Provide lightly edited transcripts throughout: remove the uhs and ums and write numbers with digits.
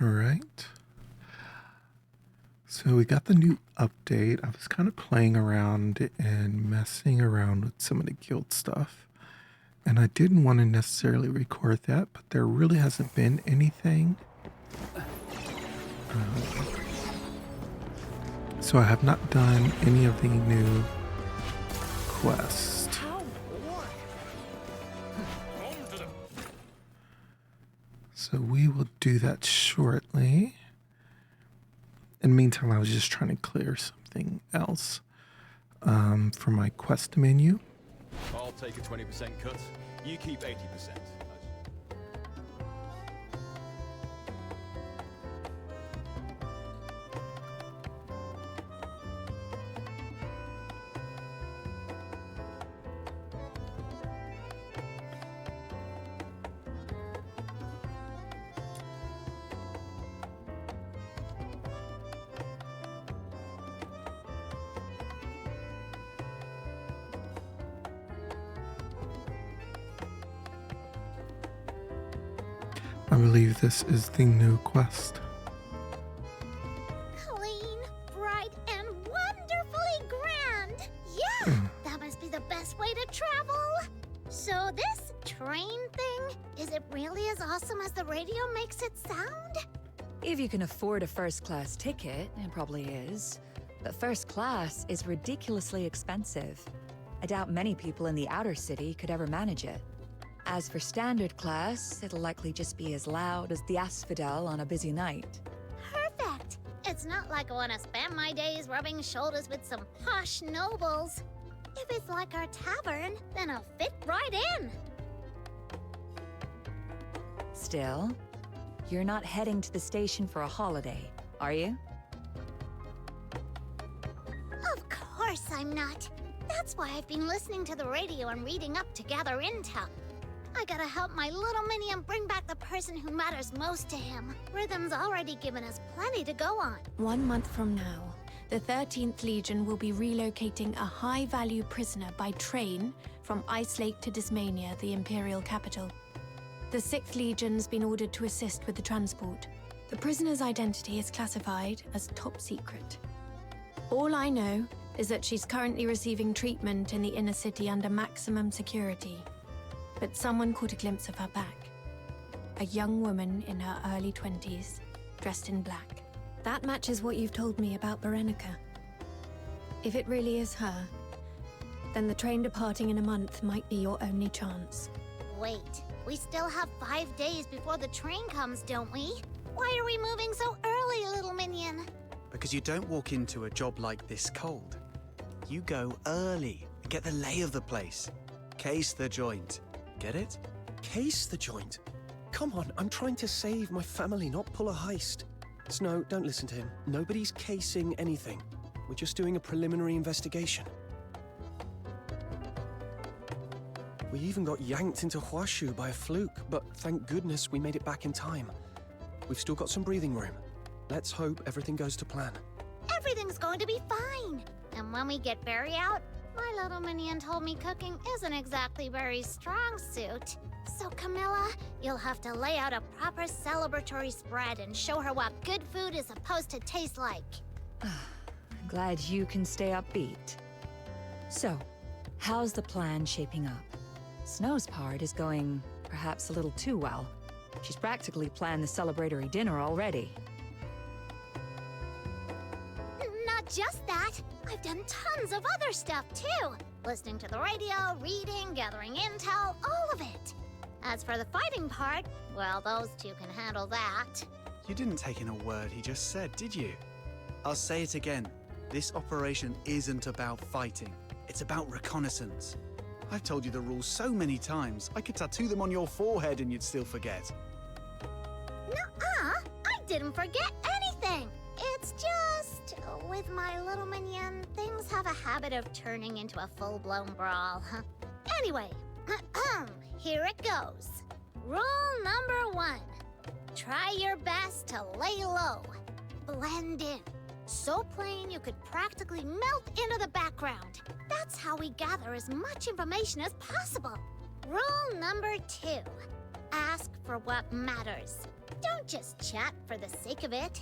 All right. So we got the new update. I was kind of playing around and messing around with some of the guild stuff. And I didn't want to necessarily record that, but there really hasn't been anything. So I have not done any of the new quests. So we will do that shortly. In the meantime, I was just trying to clear something else for my quest menu. I'll take a 20% cut. You keep 80%. I believe this is the new quest. Clean, bright, and wonderfully grand. Yeah, that must be the best way to travel. So this train thing, is it really as awesome as the radio makes it sound? If you can afford a first-class ticket, it probably is. But first class is ridiculously expensive. I doubt many people in the outer city could ever manage it. As for standard class, it'll likely just be as loud as the asphodel on a busy night. Perfect. It's not like I want to spend my days rubbing shoulders with some posh nobles. If it's like our tavern, then I'll fit right in. Still, you're not heading to the station for a holiday, are you? Of course I'm not. That's why I've been listening to the radio and reading up to gather intel. I gotta help my little minion bring back the person who matters most to him. Rhythm's already given us plenty to go on. 1 month from now, the 13th Legion will be relocating a high-value prisoner by train from Ice Lake to Dismania, the Imperial capital. The 6th Legion's been ordered to assist with the transport. The prisoner's identity is classified as top secret. All I know is that she's currently receiving treatment in the inner city under maximum security. But someone caught a glimpse of her back. A young woman in her early 20s, dressed in black. That matches what you've told me about Berenica. If it really is her, then the train departing in a month might be your only chance. Wait, we still have 5 days before the train comes, don't we? Why are we moving so early, little minion? Because you don't walk into a job like this cold. You go early, get the lay of the place. Case the joint. Get it? Case the joint? Come on, I'm trying to save my family, not pull a heist. Snow, don't listen to him. Nobody's casing anything. We're just doing a preliminary investigation. We even got yanked into Huashu by a fluke, but thank goodness we made it back in time. We've still got some breathing room. Let's hope everything goes to plan. Everything's going to be fine. And when we get Barry out, my little minion told me cooking isn't exactly Barry's strong suit. So Camilla, you'll have to lay out a proper celebratory spread and show her what good food is supposed to taste like. I'm glad you can stay upbeat. So, how's the plan shaping up? Snow's part is going perhaps a little too well. She's practically planned the celebratory dinner already. Not just that. I've done tons of other stuff too. Listening to the radio, reading, gathering intel, all of it. As for the fighting part, well, those two can handle that. You didn't take in a word he just said, did you? I'll say it again. This operation isn't about fighting. It's about reconnaissance. I've told you the rules so many times. I could tattoo them on your forehead and you'd still forget. Nuh-uh! I didn't forget anything! It's just, with my little minion, things have a habit of turning into a full-blown brawl. Anyway, here it goes. Rule number 1. Try your best to lay low. Blend in. So plain you could practically melt into the background. That's how we gather as much information as possible. Rule number 2. Ask for what matters. Don't just chat for the sake of it.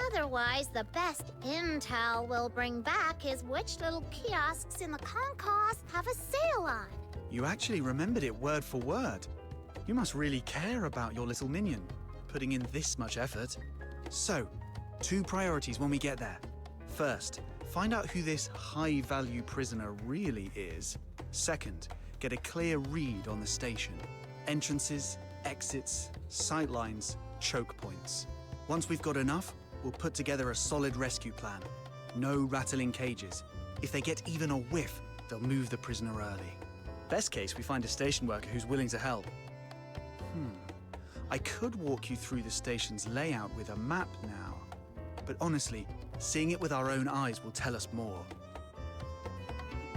Otherwise, the best intel we'll bring back is which little kiosks in the concourse have a sale on. You actually remembered it word for word. You must really care about your little minion, putting in this much effort. So, 2 priorities when we get there. First, find out who this high-value prisoner really is. Second, get a clear read on the station. Entrances, exits, sightlines, choke points. Once we've got enough, we'll put together a solid rescue plan. No rattling cages. If they get even a whiff, they'll move the prisoner early. Best case, we find a station worker who's willing to help. I could walk you through the station's layout with a map now, but honestly, seeing it with our own eyes will tell us more.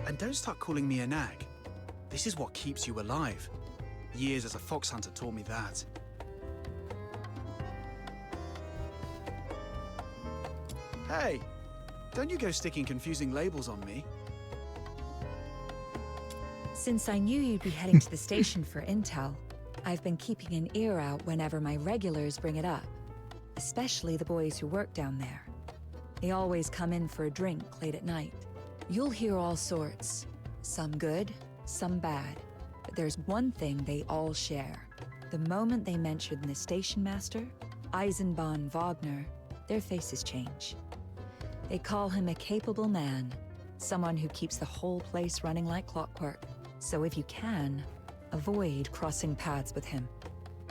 And don't start calling me a nag. This is what keeps you alive. Years as a fox hunter taught me that. Hey, don't you go sticking confusing labels on me. Since I knew you'd be heading to the station for intel, I've been keeping an ear out whenever my regulars bring it up, especially the boys who work down there. They always come in for a drink late at night. You'll hear all sorts, some good, some bad, but there's one thing they all share. The moment they mention the station master, Eisenbahn Wagner, their faces change. They call him a capable man, someone who keeps the whole place running like clockwork. So if you can, avoid crossing paths with him.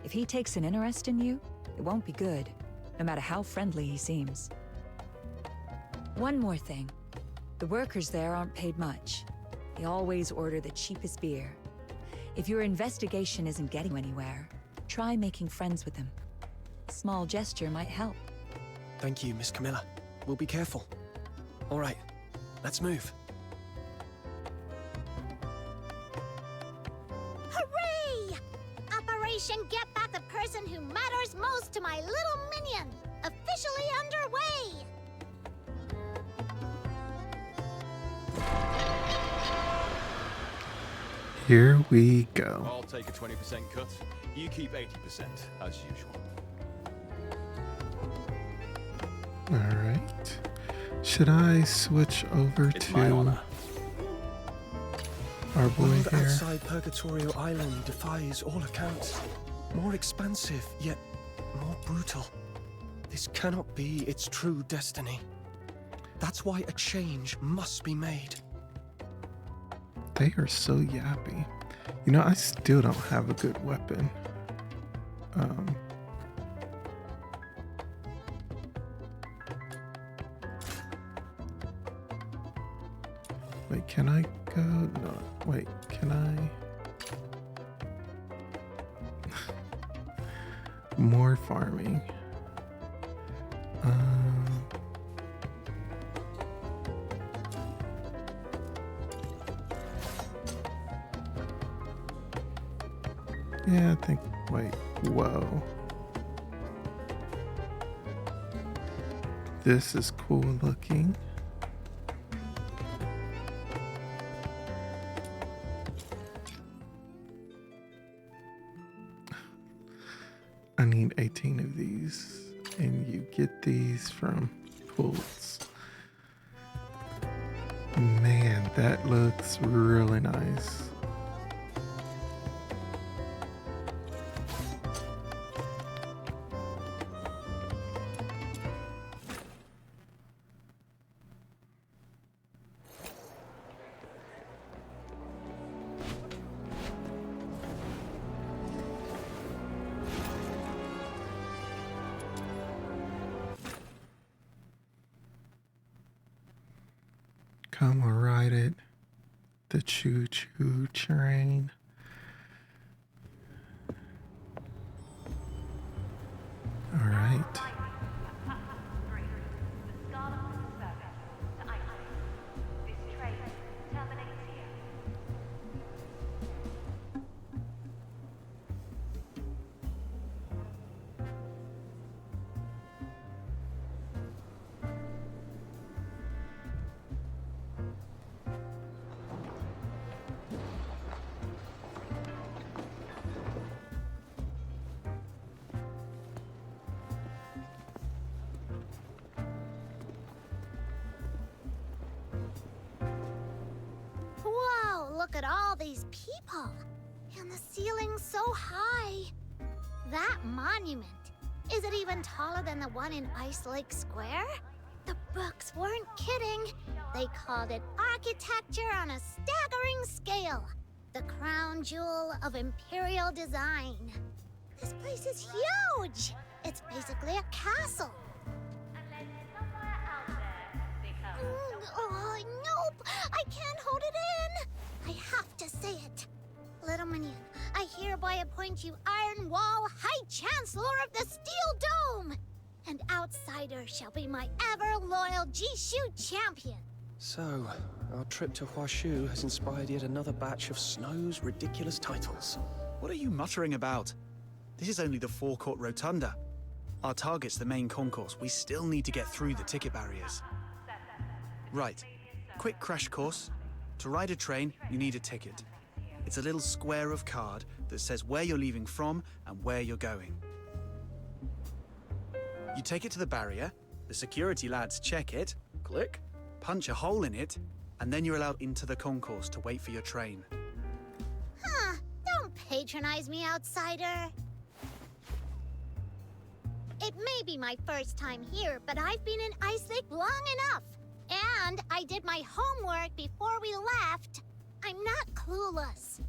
If he takes an interest in you, it won't be good, no matter how friendly he seems. One more thing. The workers there aren't paid much. They always order the cheapest beer. If your investigation isn't getting anywhere, try making friends with them. A small gesture might help. Thank you, Miss Camilla. We'll be careful. All right, let's move. Hooray! Operation Get Back the Person Who Matters Most to My Little Minion, officially underway! Here we go. I'll take a 20% cut. You keep 80%, as usual. All right. Should I switch over It's my honor. to our boy World here? outside Purgatorio Island defies all accounts. More expansive, yet more brutal. This cannot be its true destiny. That's why a change must be made. They are so yappy. You know, I still don't have a good weapon. Wait, can I go? No, wait, can I? More farming. Yeah, I think, wait, whoa. This is cool looking. I need 18 of these, and you get these from pools. Man, that looks really nice. Come on, ride it. The choo-choo train. All right. look at all these people. And the ceiling's so high. That monument, is it even taller than the one in Ice Lake Square? The books weren't kidding. They called it architecture on a staggering scale. The crown jewel of imperial design. This place is huge. It's basically a castle. Oh, nope! I can't hold it in! I have to say it. Little Minion, I hereby appoint you Iron Wall High Chancellor of the Steel Dome! And outsider shall be my ever-loyal Jishu champion. So, our trip to Huashu has inspired yet another batch of Snow's ridiculous titles. What are you muttering about? This is only the forecourt rotunda. Our target's the main concourse. We still need to get through the ticket barriers. Right. Quick crash course. To ride a train, you need a ticket. It's a little square of card that says where you're leaving from and where you're going. You take it to the barrier, the security lads check it, click, punch a hole in it, and then you're allowed into the concourse to wait for your train. Huh, don't patronize me, outsider. It may be my first time here, but I've been in Ice Lake long enough. And I did my homework before we left. I'm not clueless.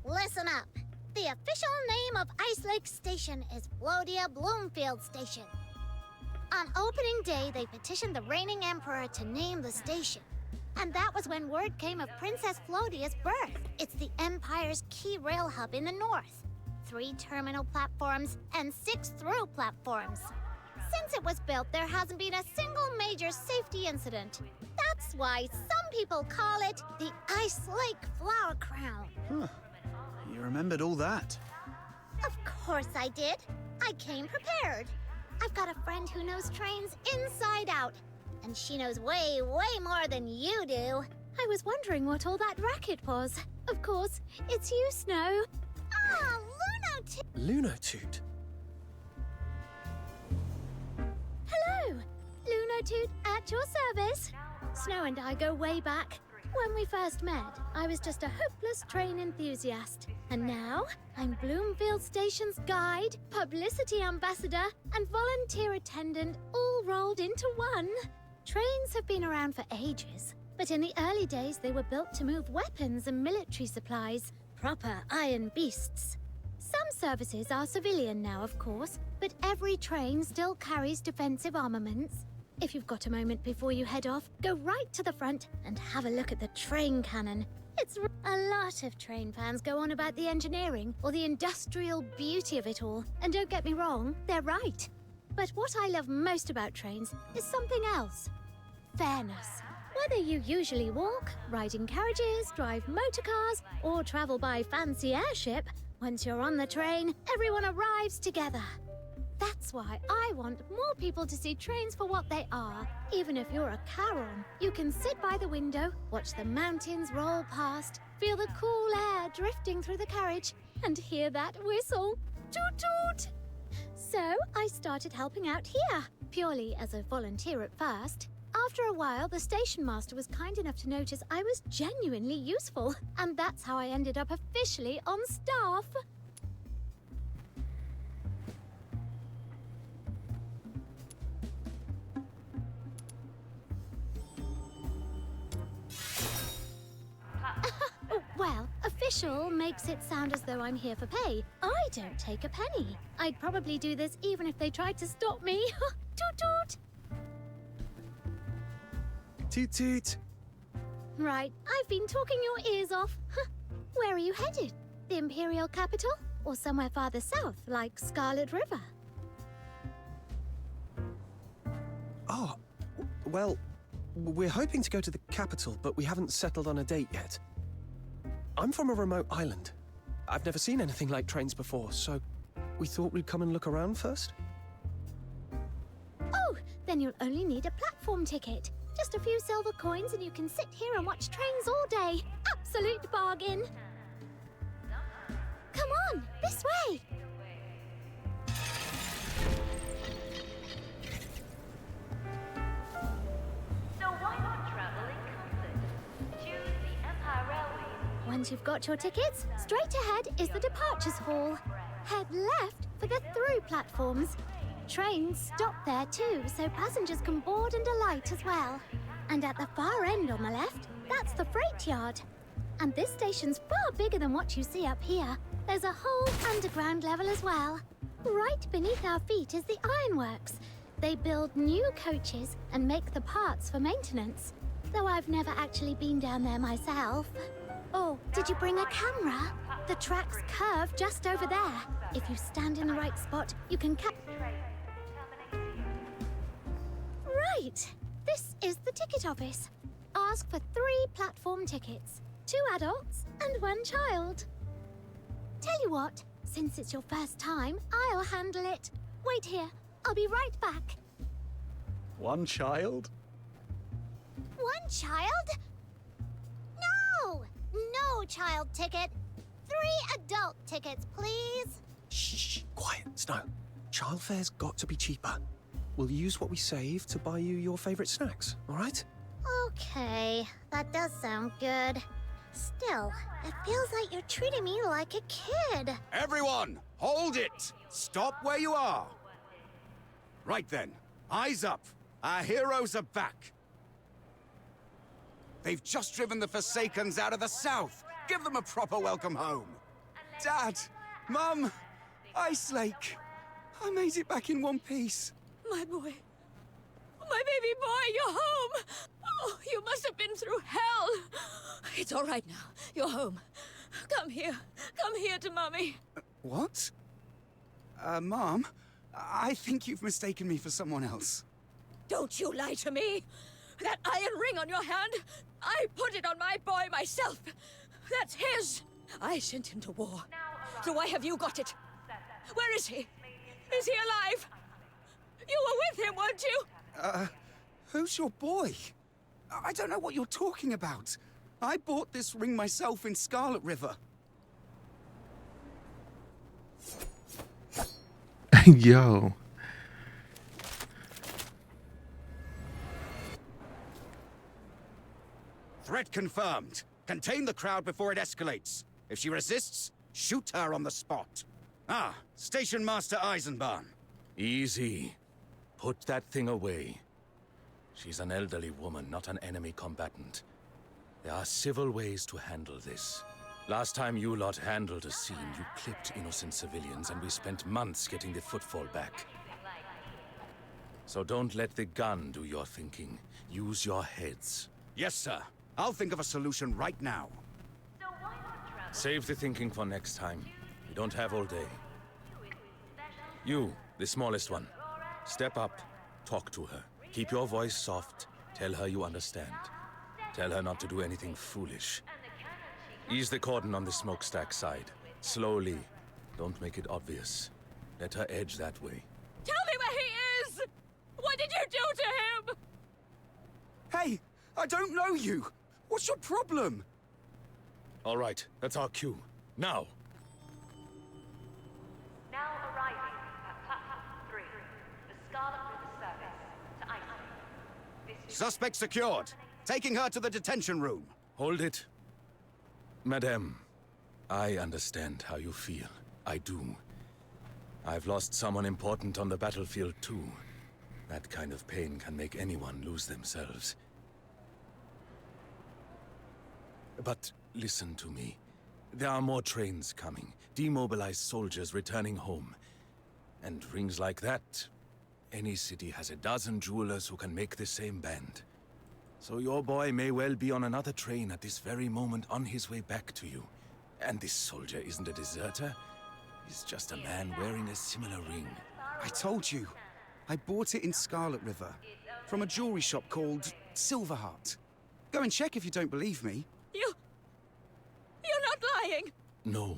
Listen up. The official name of Ice Lake Station is Flodia Bloomfield Station. On opening day, they petitioned the reigning emperor to name the station. And that was when word came of Princess Flodia's birth. It's the Empire's key rail hub in the north. 3 terminal platforms and 6 through platforms. Since it was built, there hasn't been a single major safety incident. That's why some people call it the Ice Lake Flower Crown. Huh. You remembered all that. Of course I did. I came prepared. I've got a friend who knows trains inside out. And she knows way, way more than you do. I was wondering what all that racket was. Of course, it's you, Snow. Ah, Lunotoot? Hello! Lunotoot at your service. Snow and I go way back. When we first met, I was just a hopeless train enthusiast. And now, I'm Bloomfield Station's guide, publicity ambassador, and volunteer attendant all rolled into one. Trains have been around for ages, but in the early days they were built to move weapons and military supplies, proper iron beasts. Some services are civilian now, of course, but every train still carries defensive armaments. If you've got a moment before you head off, go right to the front and have a look at the train cannon. A lot of train fans go on about the engineering or the industrial beauty of it all, and don't get me wrong, they're right. But what I love most about trains is something else. Fairness. Whether you usually walk, ride in carriages, drive motor cars, or travel by fancy airship, once you're on the train, everyone arrives together. That's why I want more people to see trains for what they are. Even if you're a Charon, you can sit by the window, watch the mountains roll past, feel the cool air drifting through the carriage, and hear that whistle. Toot toot! So I started helping out here, purely as a volunteer at first. After a while, the station master was kind enough to notice I was genuinely useful, and that's how I ended up officially on staff. Well, official makes it sound as though I'm here for pay. I don't take a penny. I'd probably do this even if they tried to stop me. Toot toot! Toot toot! Right, I've been talking your ears off. Where are you headed? The Imperial capital? Or somewhere farther south, like Scarlet River? Oh, well, we're hoping to go to the capital, but we haven't settled on a date yet. I'm from a remote island. I've never seen anything like trains before, so we thought we'd come and look around first. Oh, then you'll only need a platform ticket. Just a few silver coins and you can sit here and watch trains all day. Absolute bargain. Come on, this way. So why not travel in comfort? Choose the Empire Railways. Once Once you've got your tickets, straight ahead is the departures hall. Head left for the through platforms. Trains stop there too, so passengers can board and alight as well. And at the far end on the left, that's the freight yard. And this station's far bigger than what you see up here. There's a whole underground level as well. Right beneath our feet is the ironworks. They build new coaches and make the parts for maintenance. Though I've never actually been down there myself. Oh, did you bring a camera? The tracks curve just over there. If you stand in the right spot, you can Right! This is the ticket office. Ask for 3 platform tickets. 2 adults and 1 child. Tell you what, since it's your first time, I'll handle it. Wait here, I'll be right back. 1 child? 1 child? No! No child ticket. 3 adult tickets, please. Shh, quiet, Snow. Child fare's got to be cheaper. We'll use what we save to buy you your favorite snacks, all right? Okay, that does sound good. Still, it feels like you're treating me like a kid. Everyone, hold it! Stop where you are! Right then, eyes up. Our heroes are back. They've just driven the Forsakens out of the south. Give them a proper welcome home. Dad, Mum, Ice Lake. I made it back in one piece. My boy. My baby boy, you're home! Oh, you must have been through hell! It's all right now. You're home. Come here. Come here to Mummy. What? Mom, I think you've mistaken me for someone else. Don't you lie to me! That iron ring on your hand, I put it on my boy myself. That's his. I sent him to war. So why have you got it? Where is he? Is he alive? You were with him, weren't you? Who's your boy? I don't know what you're talking about. I bought this ring myself in Scarlet River. Yo. Threat confirmed. Contain the crowd before it escalates. If she resists, shoot her on the spot. Ah, Station Master Eisenbahn. Easy. Put that thing away. She's an elderly woman, not an enemy combatant. There are civil ways to handle this. Last time you lot handled a scene, you clipped innocent civilians, and we spent months getting the footfall back. So don't let the gun do your thinking. Use your heads. Yes, sir. I'll think of a solution right now. Save the thinking for next time. We don't have all day. You, the smallest one. Step up, talk to her. Keep your voice soft. Tell her you understand. Tell her not to do anything foolish. Ease the cordon on the smokestack side. Slowly. Don't make it obvious. Let her edge that way. Tell me where he is! What did you do to him? Hey, I don't know you. What's your problem? All right, that's our cue. Now! Now arriving at platform 3, the Scarlet River service to Iceland. Suspect secured. Taking her to the detention room. Hold it. Madame, I understand how you feel. I do. I've lost someone important on the battlefield too. That kind of pain can make anyone lose themselves. But listen to me. There are more trains coming, demobilized soldiers returning home. And rings like that, any city has a dozen jewelers who can make the same band. So your boy may well be on another train at this very moment on his way back to you. And this soldier isn't a deserter. He's just a man wearing a similar ring. I told you. I bought it in Scarlet River. From a jewelry shop called Silverheart. Go and check if you don't believe me. You're not lying! No.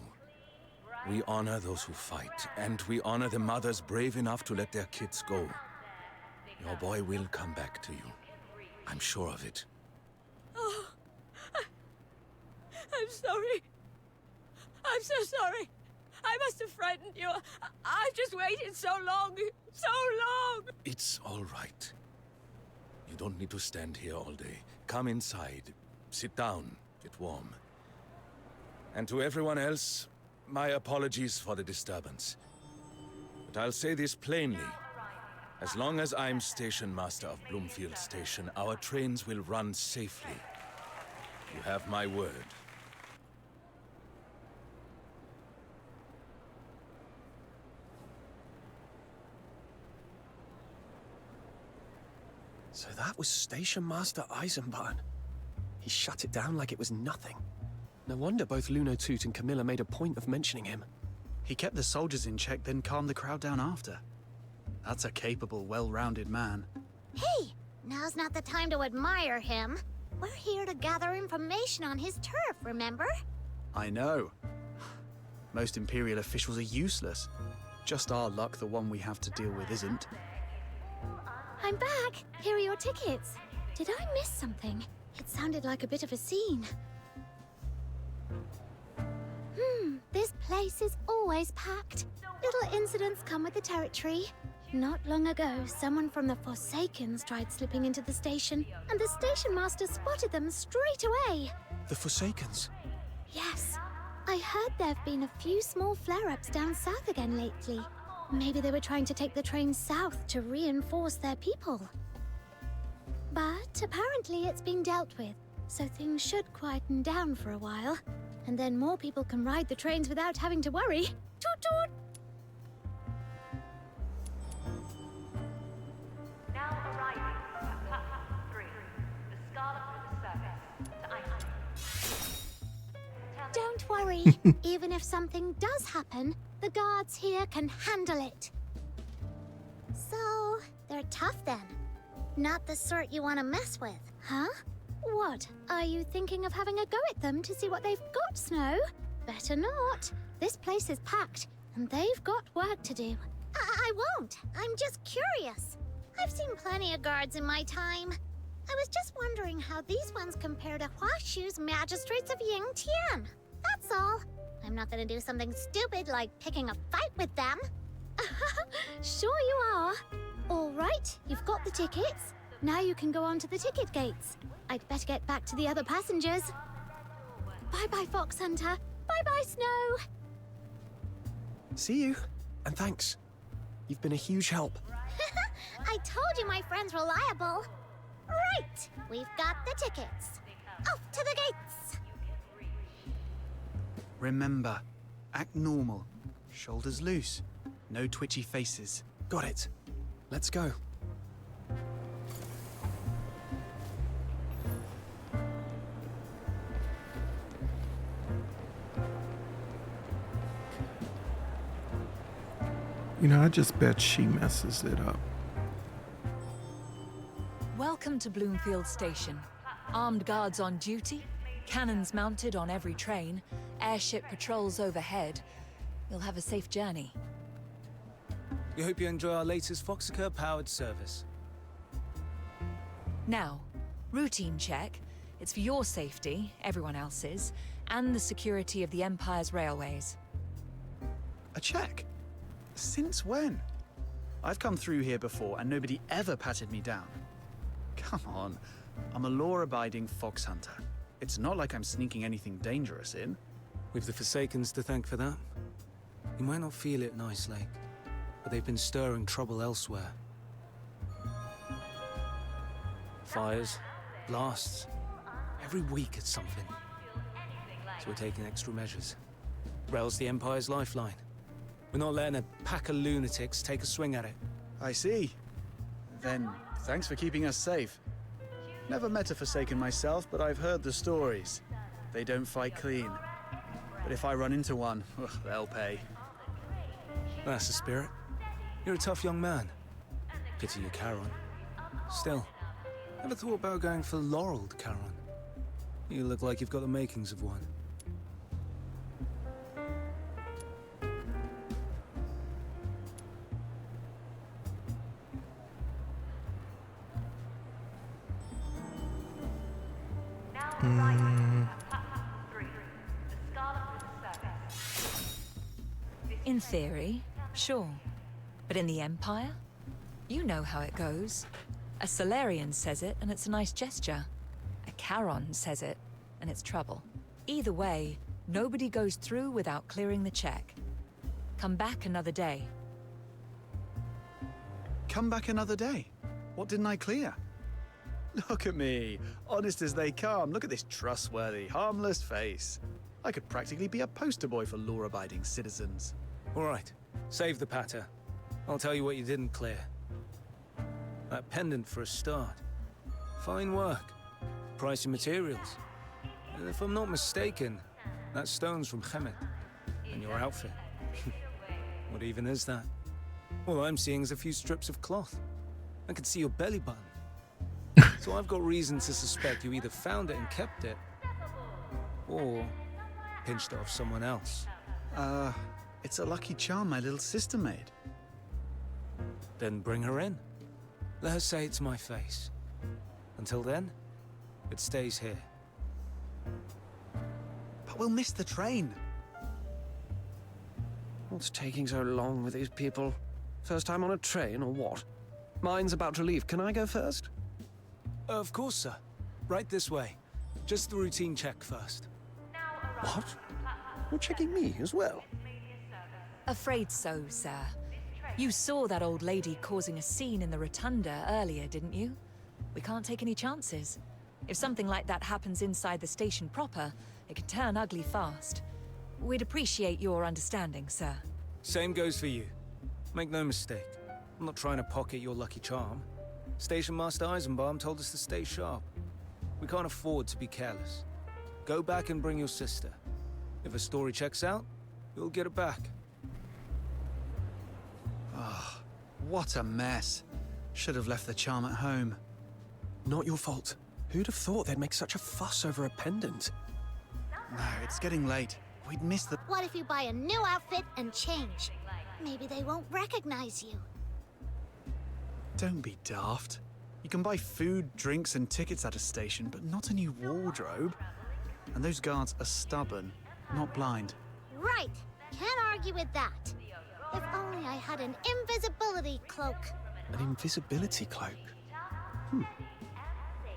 We honor those who fight, and we honor the mothers brave enough to let their kids go. Your boy will come back to you. I'm sure of it. Oh, I'm sorry. I'm so sorry. I must have frightened you. I've just waited so long. So long! It's all right. You don't need to stand here all day. Come inside. Sit down. Get warm. And to everyone else, my apologies for the disturbance. But I'll say this plainly. As long as I'm station master of Bloomfield Station, our trains will run safely. You have my word. So that was Station Master Eisenbahn. He shut it down like it was nothing. No wonder both Luno Toot and Camilla made a point of mentioning him. He kept the soldiers in check, then calmed the crowd down after. That's a capable, well-rounded man. Hey, now's not the time to admire him. We're here to gather information on his turf, remember? I know. Most Imperial officials are useless. Just our luck the one we have to deal with isn't. I'm back. Here are your tickets. Did I miss something? It sounded like a bit of a scene. This place is always packed. Little incidents come with the territory. Not long ago, someone from the Forsakens tried slipping into the station, and the station master spotted them straight away. The Forsakens? Yes. I heard there've been a few small flare-ups down south again lately. Maybe they were trying to take the train south to reinforce their people. But apparently it's been dealt with, so things should quieten down for a while. And then more people can ride the trains without having to worry. Toot toot! Now arriving at platform 3, the Scarlet River service to Iceland. Don't worry. Even if something does happen, the guards here can handle it. So, they're tough then. Not the sort you want to mess with. Huh? What? Are you thinking of having a go at them to see what they've got, Snow? Better not. This place is packed, and they've got work to do. I won't. I'm just curious. I've seen plenty of guards in my time. I was just wondering how these ones compare to Huashu's magistrates of Yingtian. That's all. I'm not gonna do something stupid like picking a fight with them. Sure you are. All right, you've got the tickets. Now you can go on to the ticket gates. I'd better get back to the other passengers. Bye-bye, Fox Hunter. Bye-bye, Snow. See you, and thanks. You've been a huge help. I told you my friend's reliable. Right, we've got the tickets. Off to the gates. Remember, act normal. Shoulders loose. No twitchy faces. Got it. Let's go. You know, I just bet she messes it up. Welcome to Bloomfield Station. Armed guards on duty, cannons mounted on every train, airship patrols overhead. You'll have a safe journey. We hope you enjoy our latest Foxacre-powered service. Now, routine check. It's for your safety, everyone else's, and the security of the Empire's railways. A check? Since when? I've come through here before and nobody ever patted me down. Come on, I'm a law-abiding fox hunter. It's not like I'm sneaking anything dangerous in. We've the Forsakens to thank for that. You might not feel it in Ice Lake, but they've been stirring trouble elsewhere. Fires, blasts, every week it's something. So we're taking extra measures. Rail's the Empire's lifeline. We're not letting a pack of lunatics take a swing at it. I see. Then, thanks for keeping us safe. Never met a Forsaken myself, but I've heard the stories. They don't fight clean. But if I run into one, they'll pay. That's the spirit. You're a tough young man. Pity you're Charon. Still, never thought about going for laureled Charon. You look like you've got the makings of one. In theory, sure. But in the Empire? You know how it goes. A Solarian says it, and it's a nice gesture. A Charon says it, and it's trouble. Either way, Nobody goes through without clearing the check. Come back another day. Come back another day? What didn't I clear? Look at me, honest as they come. Look at this trustworthy, harmless face. I could practically be a poster boy for law-abiding citizens. All right, save the patter. I'll tell you what you didn't clear. That pendant for a start. Fine work. Pricey materials. And if I'm not mistaken, that stone's from Hemet. And your outfit. What even is that? All I'm seeing is a few strips of cloth. I can see your belly button. So I've got reason to suspect you either found it and kept it, or pinched it off someone else. It's a lucky charm my little sister made. Then bring her in. Let her say it's my face. Until then, it stays here. But we'll miss the train. What's taking so long with these people? First time on a train or what? Mine's about to leave. Can I go first? Of course, sir. Right this way. Just the routine check first. What? You're checking me as well? Afraid so, sir. You saw that old lady causing a scene in the rotunda earlier, didn't you? We can't take any chances. If something like that happens inside the station proper, it can turn ugly fast. We'd appreciate your understanding, sir. Same goes for you. Make no mistake. I'm not trying to pocket your lucky charm. Station Master Eisenbaum told us to stay sharp. We can't afford to be careless. Go back and bring your sister. If a story checks out, you'll get it back. Ah, what a mess. Should have left the charm at home. Not your fault. Who'd have thought they'd make such a fuss over a pendant? No, it's getting late. We'd miss the... What if you buy a new outfit and change? Maybe they won't recognize you. Don't be daft. You can buy food, drinks, and tickets at a station, but not a new wardrobe. And those guards are stubborn, not blind. Right. Can't argue with that. If only I had an invisibility cloak. An invisibility cloak?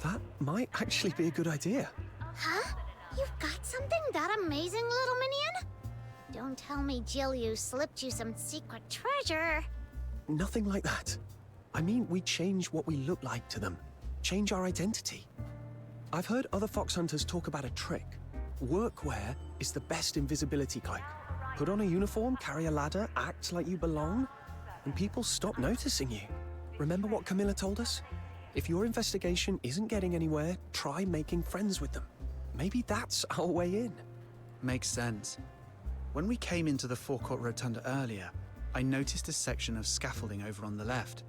That might actually be a good idea. Huh? You've got something that amazing, little minion? Don't tell me Jill slipped you some secret treasure. Nothing like that. I mean, we change what we look like to them. Change our identity. I've heard other fox hunters talk about a trick. Workwear is the best invisibility cloak. Put on a uniform, carry a ladder, act like you belong, and people stop noticing you. Remember what Camilla told us? If your investigation isn't getting anywhere, try making friends with them. Maybe that's our way in. Makes sense. When we came into the forecourt rotunda earlier, I noticed a section of scaffolding over on the left.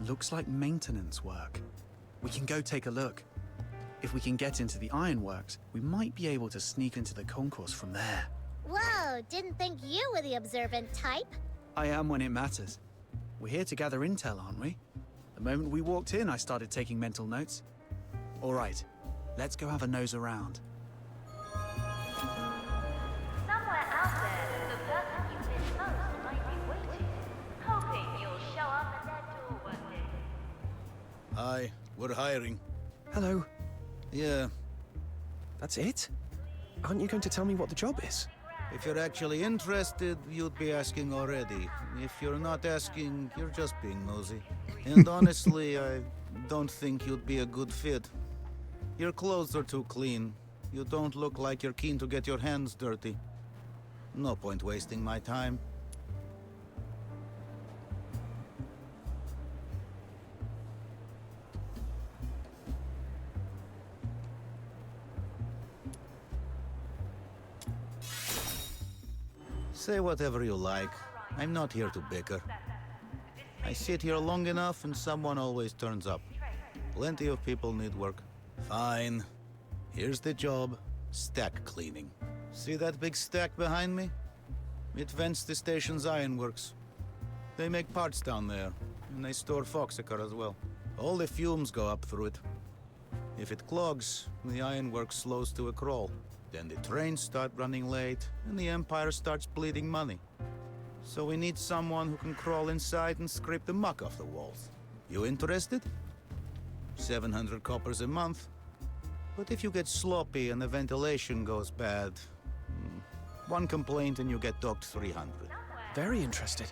Looks like maintenance work. We can go take a look. If we can get into the ironworks, we might be able to sneak into the concourse from there. Whoa, didn't think you were the observant type. I am when it matters. We're here to gather intel, aren't we? The moment we walked in, I started taking mental notes. All right, let's go have a nose around. Somewhere out there, the person you miss most might be waiting, hoping you'll show up at their door one day. Hi, we're hiring. Hello. Yeah, That's it? Aren't you going to tell me what the job is? If you're actually interested, you'd be asking already. If you're not asking, you're just being nosy. And honestly, I don't think you'd be a good fit. Your clothes are too clean. You don't look like you're keen to get your hands dirty. No point wasting my time. Say whatever you like. I'm not here to bicker. I sit here long enough and someone always turns up. Plenty of people need work. Fine. Here's the job. Stack cleaning. See that big stack behind me? It vents the station's ironworks. They make parts down there, and they store Foxacre as well. All the fumes go up through it. If it clogs, the ironworks slows to a crawl. Then the trains start running late, and the Empire starts bleeding money. So we need someone who can crawl inside and scrape the muck off the walls. You interested? 700 coppers a month. But if you get sloppy and the ventilation goes bad, One complaint and you get docked 300. Very interested.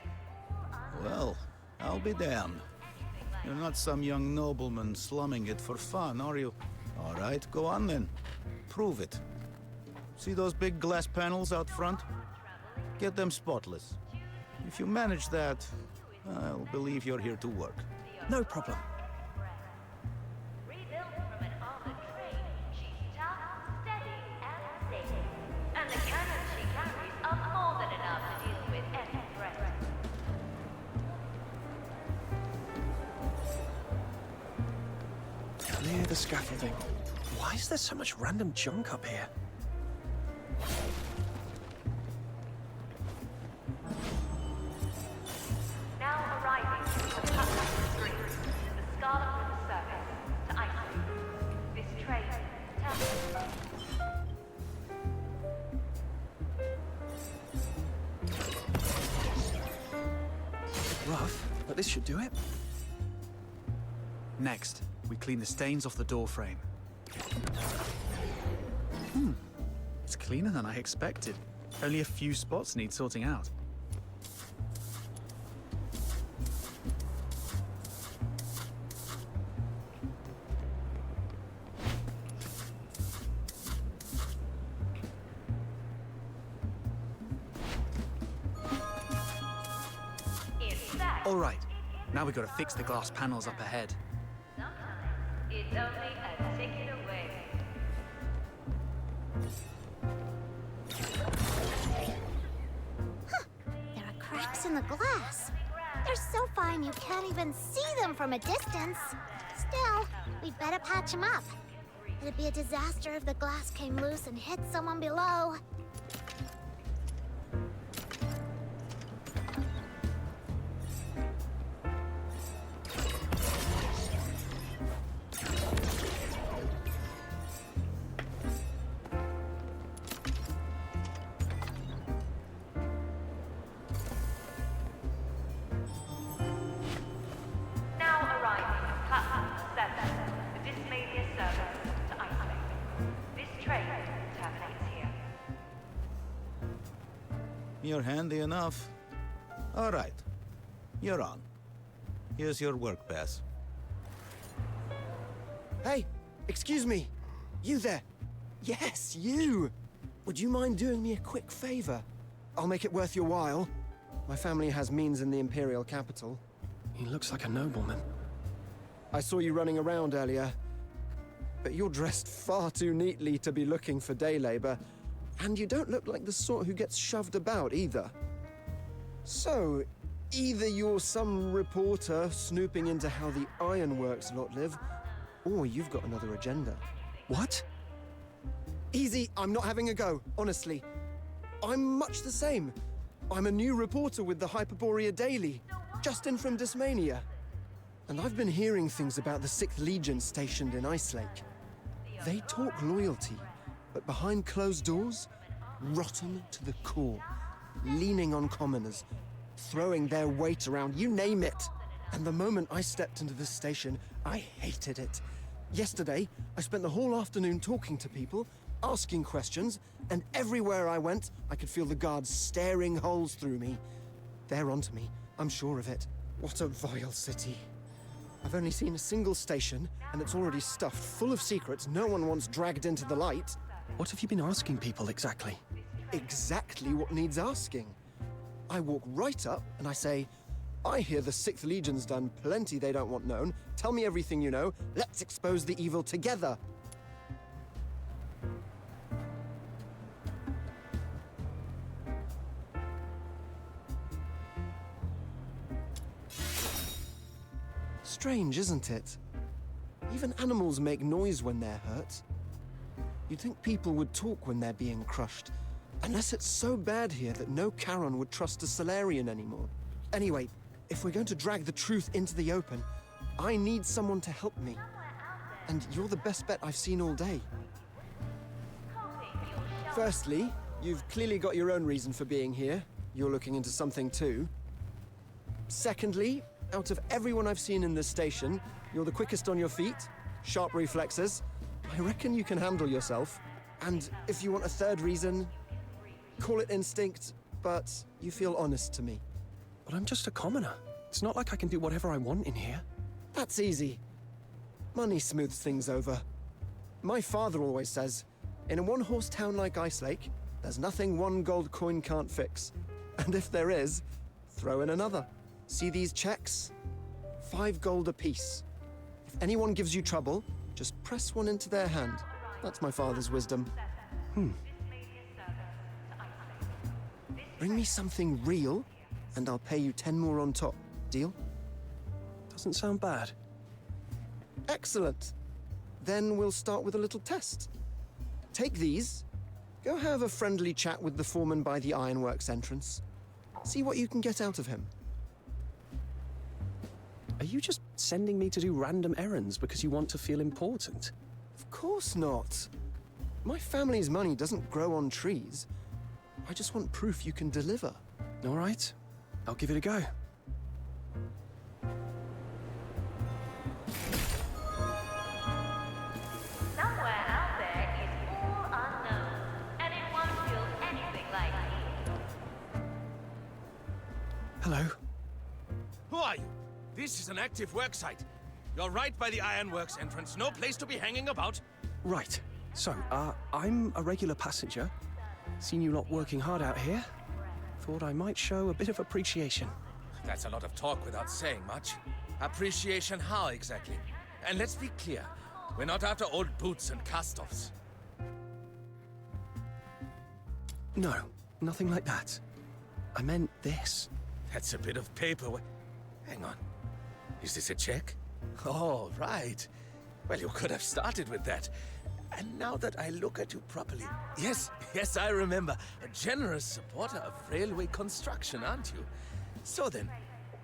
Well, I'll be damned. You're not some young nobleman slumming it for fun, are you? All right, go on then. Prove it. See those big glass panels out front? Get them spotless. If you manage that, I'll believe you're here to work. No problem. Rebuilt from an armored train, she's tough, steady, and safe. And the cannons she carries are more than enough to deal with any threat. Clear the scaffolding. Why is there so much random junk up here? Now arriving at the Putnam Street, the Scarlet River Circus, to Iceland. This train terminates. Rough, but this should do it. Next, we clean the stains off the door frame. It's cleaner than I expected. Only a few spots need sorting out. All right, now we gotta fix the glass panels up ahead. Sometimes it's only a ticket away. There are cracks in the glass. They're so fine you can't even see them from a distance. Still, we'd better patch them up. It'd be a disaster if the glass came loose and hit someone below. Now arriving at platform 7, the Dismania service to Iceland. This train terminates here. You're handy enough. All right, you're on. Here's your work pass. Hey, excuse me. You there? Yes, you. Would you mind doing me a quick favor? I'll make it worth your while. My family has means in the Imperial capital. He looks like a nobleman. I saw you running around earlier, but you're dressed far too neatly to be looking for day labor, and you don't look like the sort who gets shoved about either. So, either you're some reporter snooping into how the ironworks lot live, or you've got another agenda. What? Easy, I'm not having a go, honestly. I'm much the same. I'm a new reporter with the Hyperborea Daily, just in from Dismania. And I've been hearing things about the 6th Legion stationed in Icelake. They talk loyalty, but behind closed doors, rotten to the core, leaning on commoners, throwing their weight around, you name it. And the moment I stepped into this station, I hated it. Yesterday, I spent the whole afternoon talking to people, asking questions, and everywhere I went, I could feel the guards staring holes through me. They're onto me, I'm sure of it. What a vile city. I've only seen a single station, and it's already stuffed full of secrets no one wants dragged into the light. What have you been asking people exactly? Exactly what needs asking. I walk right up and I say, I hear the 6th Legion's done plenty they don't want known. Tell me everything you know. Let's expose the evil together. Strange, isn't it? Even animals make noise when they're hurt. You'd think people would talk when they're being crushed. Unless it's so bad here that no Charon would trust a Solarian anymore. Anyway, if we're going to drag the truth into the open, I need someone to help me. And you're the best bet I've seen all day. Firstly, you've clearly got your own reason for being here. You're looking into something too. Secondly, out of everyone I've seen in this station, you're the quickest on your feet, sharp reflexes. I reckon you can handle yourself. And if you want a third reason, Call it instinct, but you feel honest to me. But I'm just a commoner. It's not like I can do whatever I want in here. That's easy. Money smooths things over. My father always says, in a one-horse town like Ice Lake, there's nothing one gold coin can't fix. And if there is, throw in another. See these checks? 5 gold apiece. If anyone gives you trouble, just press one into their hand. That's my father's wisdom. Bring me something real, and I'll pay you 10 more on top. Deal? Doesn't sound bad. Excellent. Then we'll start with a little test. Take these. Go have a friendly chat with the foreman by the ironworks entrance. See what you can get out of him. Are you just sending me to do random errands because you want to feel important? Of course not. My family's money doesn't grow on trees. I just want proof you can deliver. All right. I'll give it a go. Somewhere out there is all unknown, and it won't feel anything like here. Hello. Who are you? This is an active worksite. You're right by the ironworks entrance. No place to be hanging about. Right. So, I'm a regular passenger. Seen you lot working hard out here. Thought I might show a bit of appreciation. That's a lot of talk without saying much. Appreciation how exactly? And let's be clear, we're not after old boots and cast-offs. No, nothing like that. I meant this. That's a bit of paper. Hang on. Is this a check? Oh, right. Well, you could have started with that. And now that I look at you properly... Yes, I remember. A generous supporter of railway construction, aren't you? So then,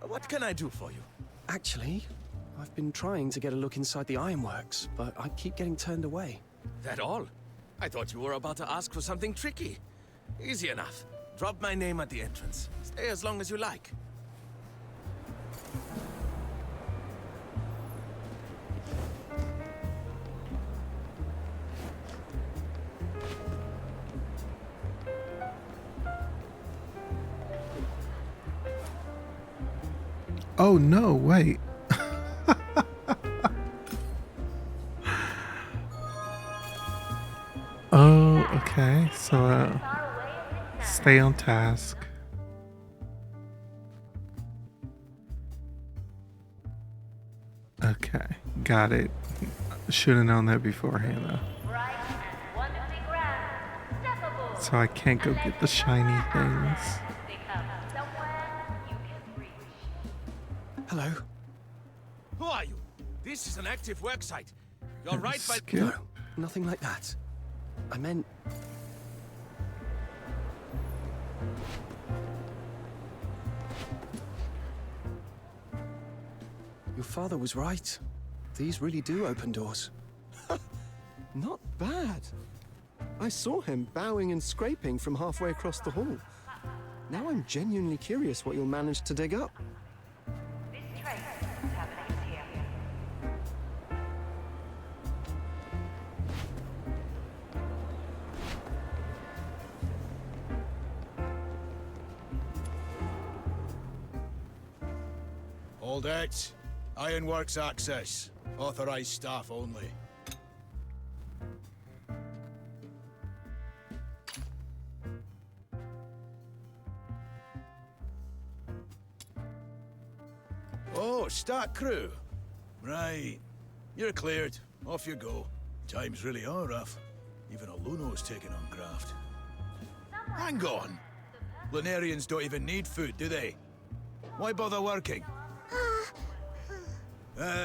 what can I do for you? Actually, I've been trying to get a look inside the ironworks, but I keep getting turned away. That all? I thought you were about to ask for something tricky. Easy enough. Drop my name at the entrance. Stay as long as you like. Oh no, wait. Oh, okay. So, stay on task. Okay, got it. Should have known that beforehand, though. So I can't go get the shiny things. Hello. Who are you? This is an active worksite. You're right by... No, nothing like that. I meant... Your father was right. These really do open doors. Not bad. I saw him bowing and scraping from halfway across the hall. Now I'm genuinely curious what you'll manage to dig up. Hold it. Ironworks access. Authorized staff only. Oh, start crew. Right. You're cleared. Off you go. Times really are rough. Even a Luno's taking on graft. Hang on. Lunarians don't even need food, do they? Why bother working?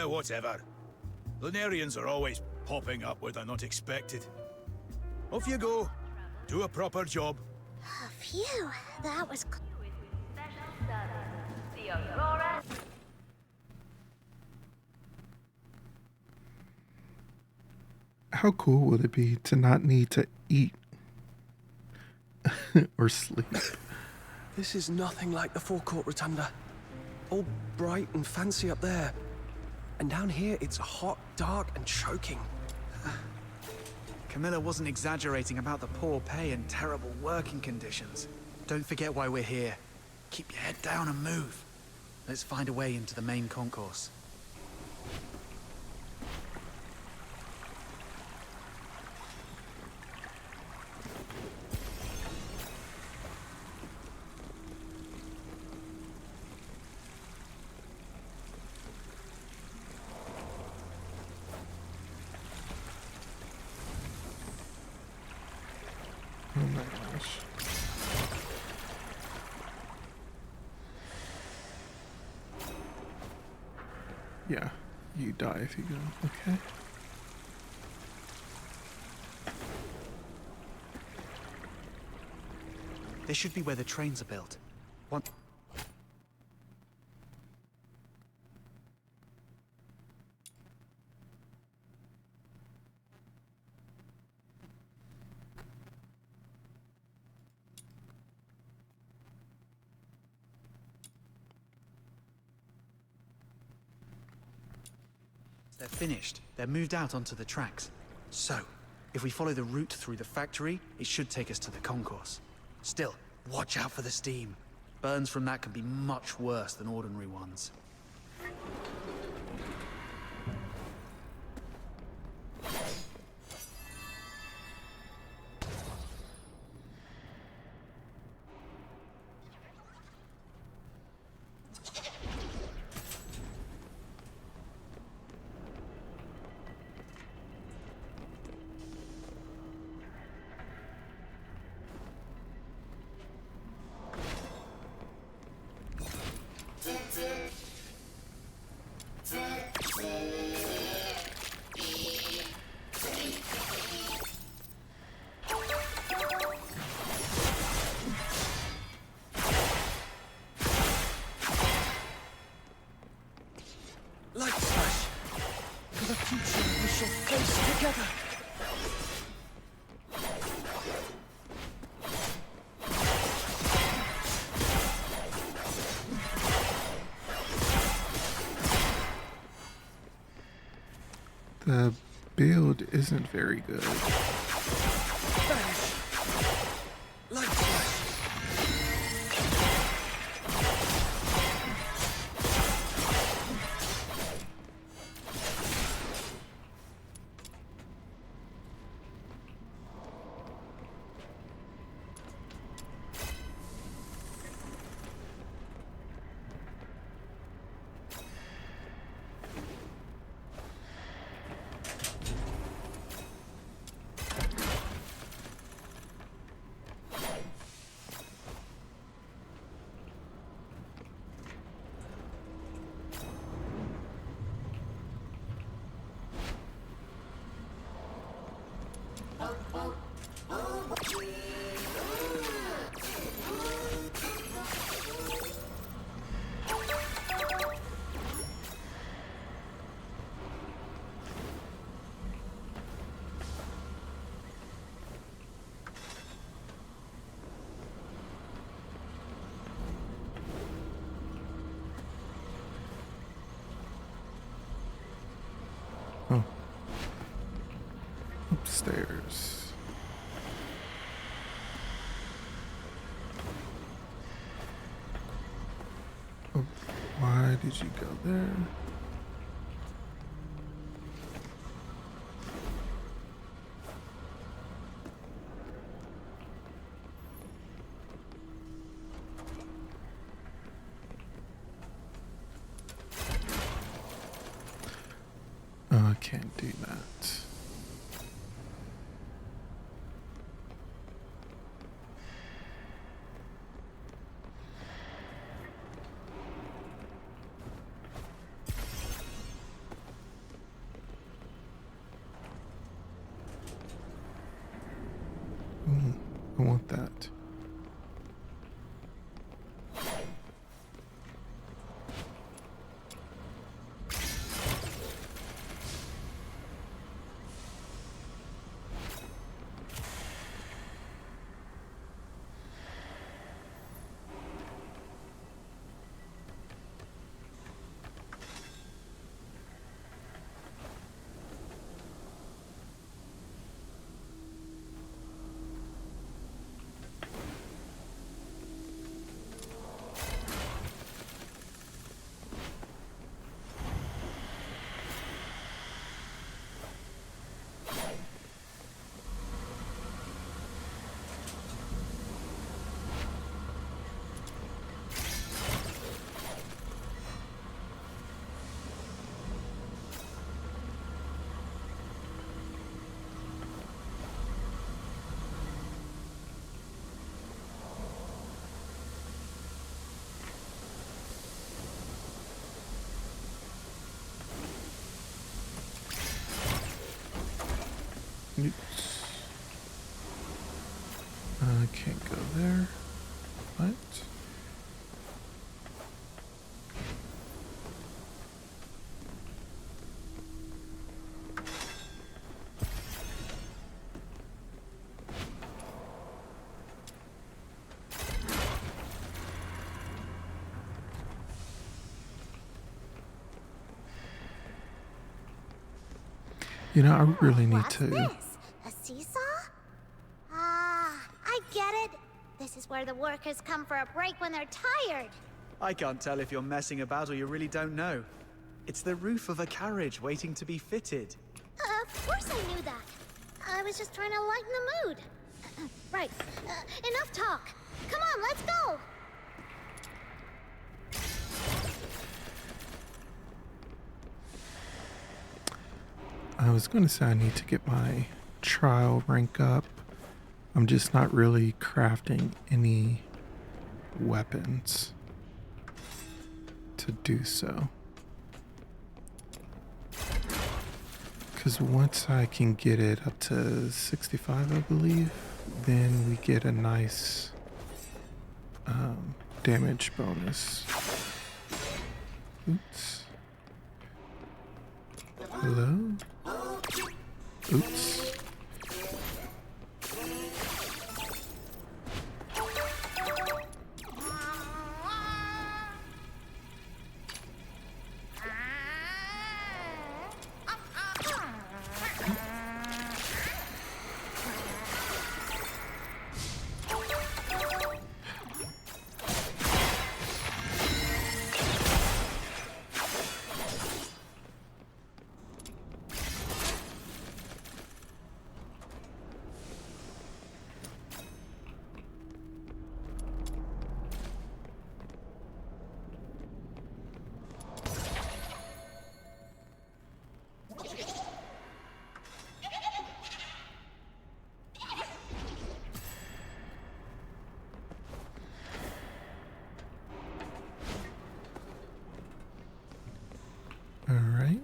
Whatever. Lunarians are always popping up where they're not expected. Off you go. Do a proper job. Phew, that was... The Aurora... How cool would it be to not need to eat or sleep? This is nothing like the forecourt rotunda. All bright and fancy up there. And down here, it's hot, dark, and choking. Camilla wasn't exaggerating about the poor pay and terrible working conditions. Don't forget why we're here. Keep your head down and move. Let's find a way into the main concourse. Oh my gosh. Yeah, you die if you go, okay? This should be where the trains are built. One. They're finished. They're moved out onto the tracks. So, if we follow the route through the factory, it should take us to the concourse. Still, watch out for the steam. Burns from that can be much worse than ordinary ones. Light flash! For the future we shall face together! The build isn't very good. Vanish! Light flash! Oh. Upstairs. Oh, why did you go there? Oh, I can't do that. I want that. Oops. I can't go there. What? You know, I really need What's to. this? A seesaw? Ah, I get it. This is where the workers come for a break when they're tired. I can't tell if you're messing about or you really don't know. It's the roof of a carriage waiting to be fitted. Of course I knew that. I was just trying to lighten the mood. Right. Enough talk. Come on, let's go. I was going to say I need to get my trial rank up. I'm just not really crafting any weapons to do so. Because once I can get it up to 65, I believe, then we get a nice damage bonus. Oops. Hello? Oops. All right.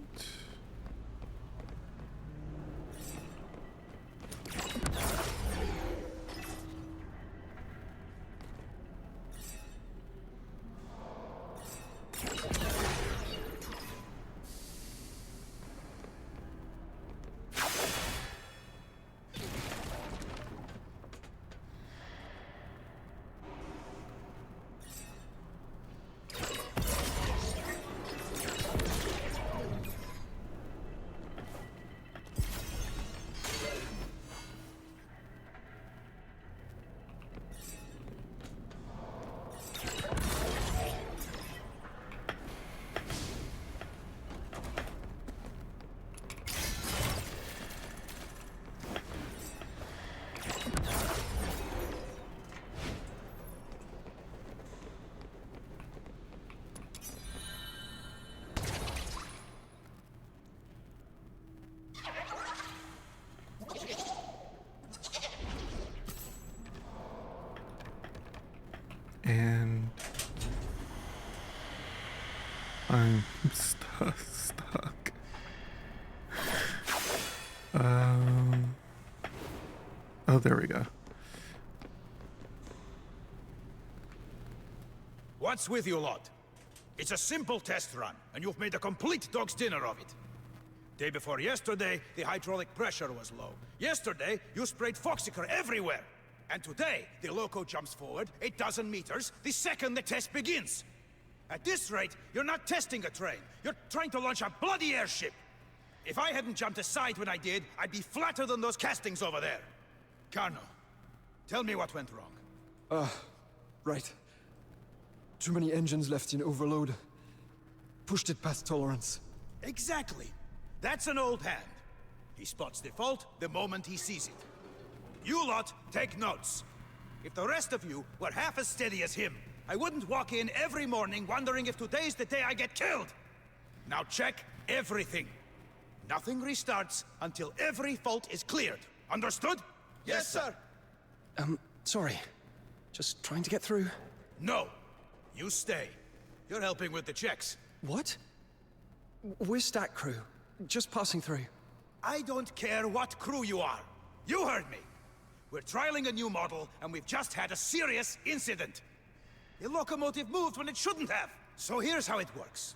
And I'm stuck. Oh, there we go. What's with you lot? It's a simple test run, and you've made a complete dog's dinner of it. Day before yesterday, the hydraulic pressure was low. Yesterday, you sprayed Foxyker everywhere. And today, the loco jumps forward 8,000 meters the second the test begins. At this rate, you're not testing a train. You're trying to launch a bloody airship. If I hadn't jumped aside when I did, I'd be flatter than those castings over there. Colonel, tell me what went wrong. Right. Too many engines left in overload. Pushed it past tolerance. Exactly. That's an old hand. He spots the fault the moment he sees it. You lot take notes. If the rest of you were half as steady as him, I wouldn't walk in every morning wondering if today's the day I get killed. Now check everything. Nothing restarts until every fault is cleared. Understood? Yes, sir. Sorry. Just trying to get through. No. You stay. You're helping with the checks. What? We're stat crew. Just passing through. I don't care what crew you are. You heard me. We're trialing a new model, and we've just had a serious incident. The locomotive moved when it shouldn't have. So here's how it works.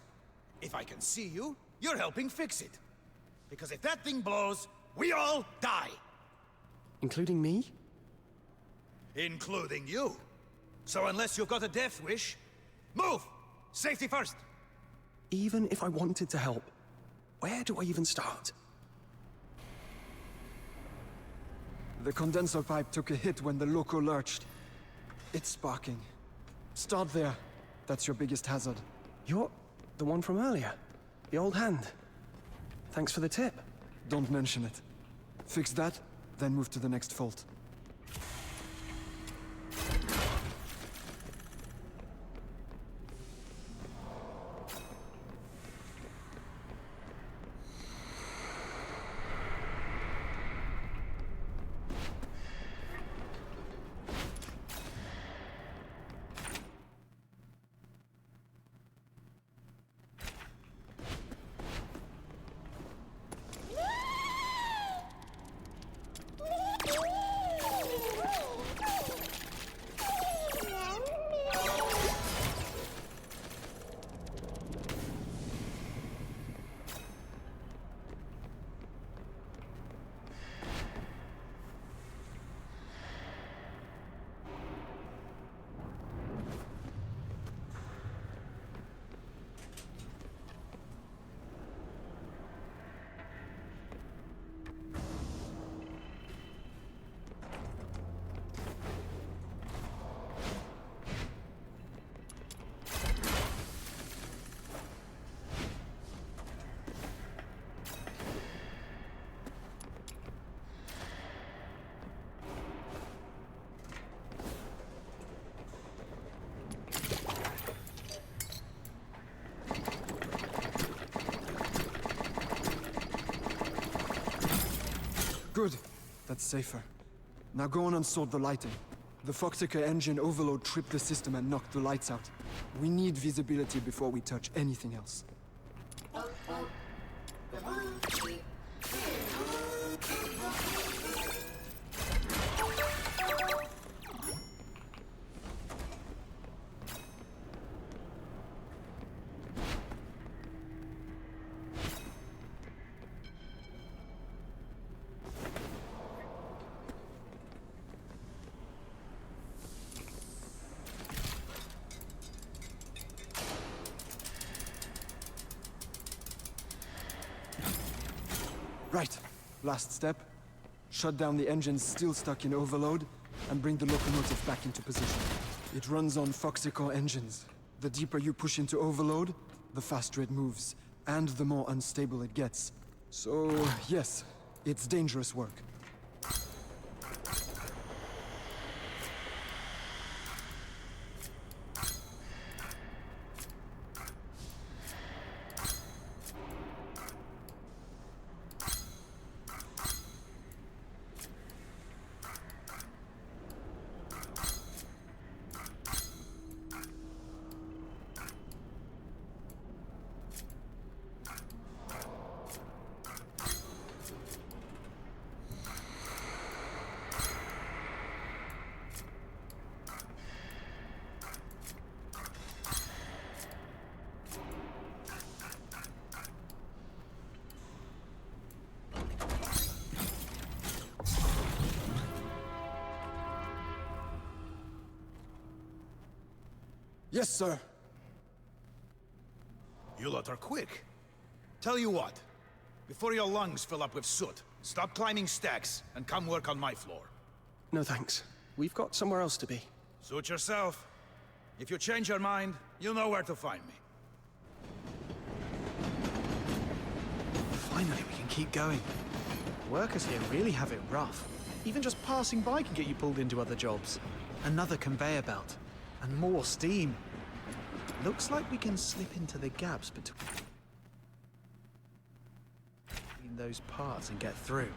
If I can see you, you're helping fix it. Because if that thing blows, we all die. Including me? Including you. So unless you've got a death wish, move! Safety first! Even if I wanted to help, where do I even start? The condenser pipe took a hit when the loco lurched. It's sparking. Start there. That's your biggest hazard. You're the one from earlier. The old hand. Thanks for the tip. Don't mention it. Fix that, then move to the next fault. Good. That's safer. Now go on and sort the lighting. The Foxica engine overload tripped the system and knocked the lights out. We need visibility before we touch anything else. Right. Last step. Shut down the engines still stuck in overload, and bring the locomotive back into position. It runs on Foxica engines. The deeper you push into overload, the faster it moves, and the more unstable it gets. So, yes, it's dangerous work. Yes, sir. You lot are quick. Tell you what, before your lungs fill up with soot, stop climbing stacks and come work on my floor. No thanks. We've got somewhere else to be. Suit yourself. If you change your mind, you'll know where to find me. Finally, we can keep going. Workers here really have it rough. Even just passing by can get you pulled into other jobs. Another conveyor belt. And more steam. Looks like we can slip into the gaps between those parts and get through.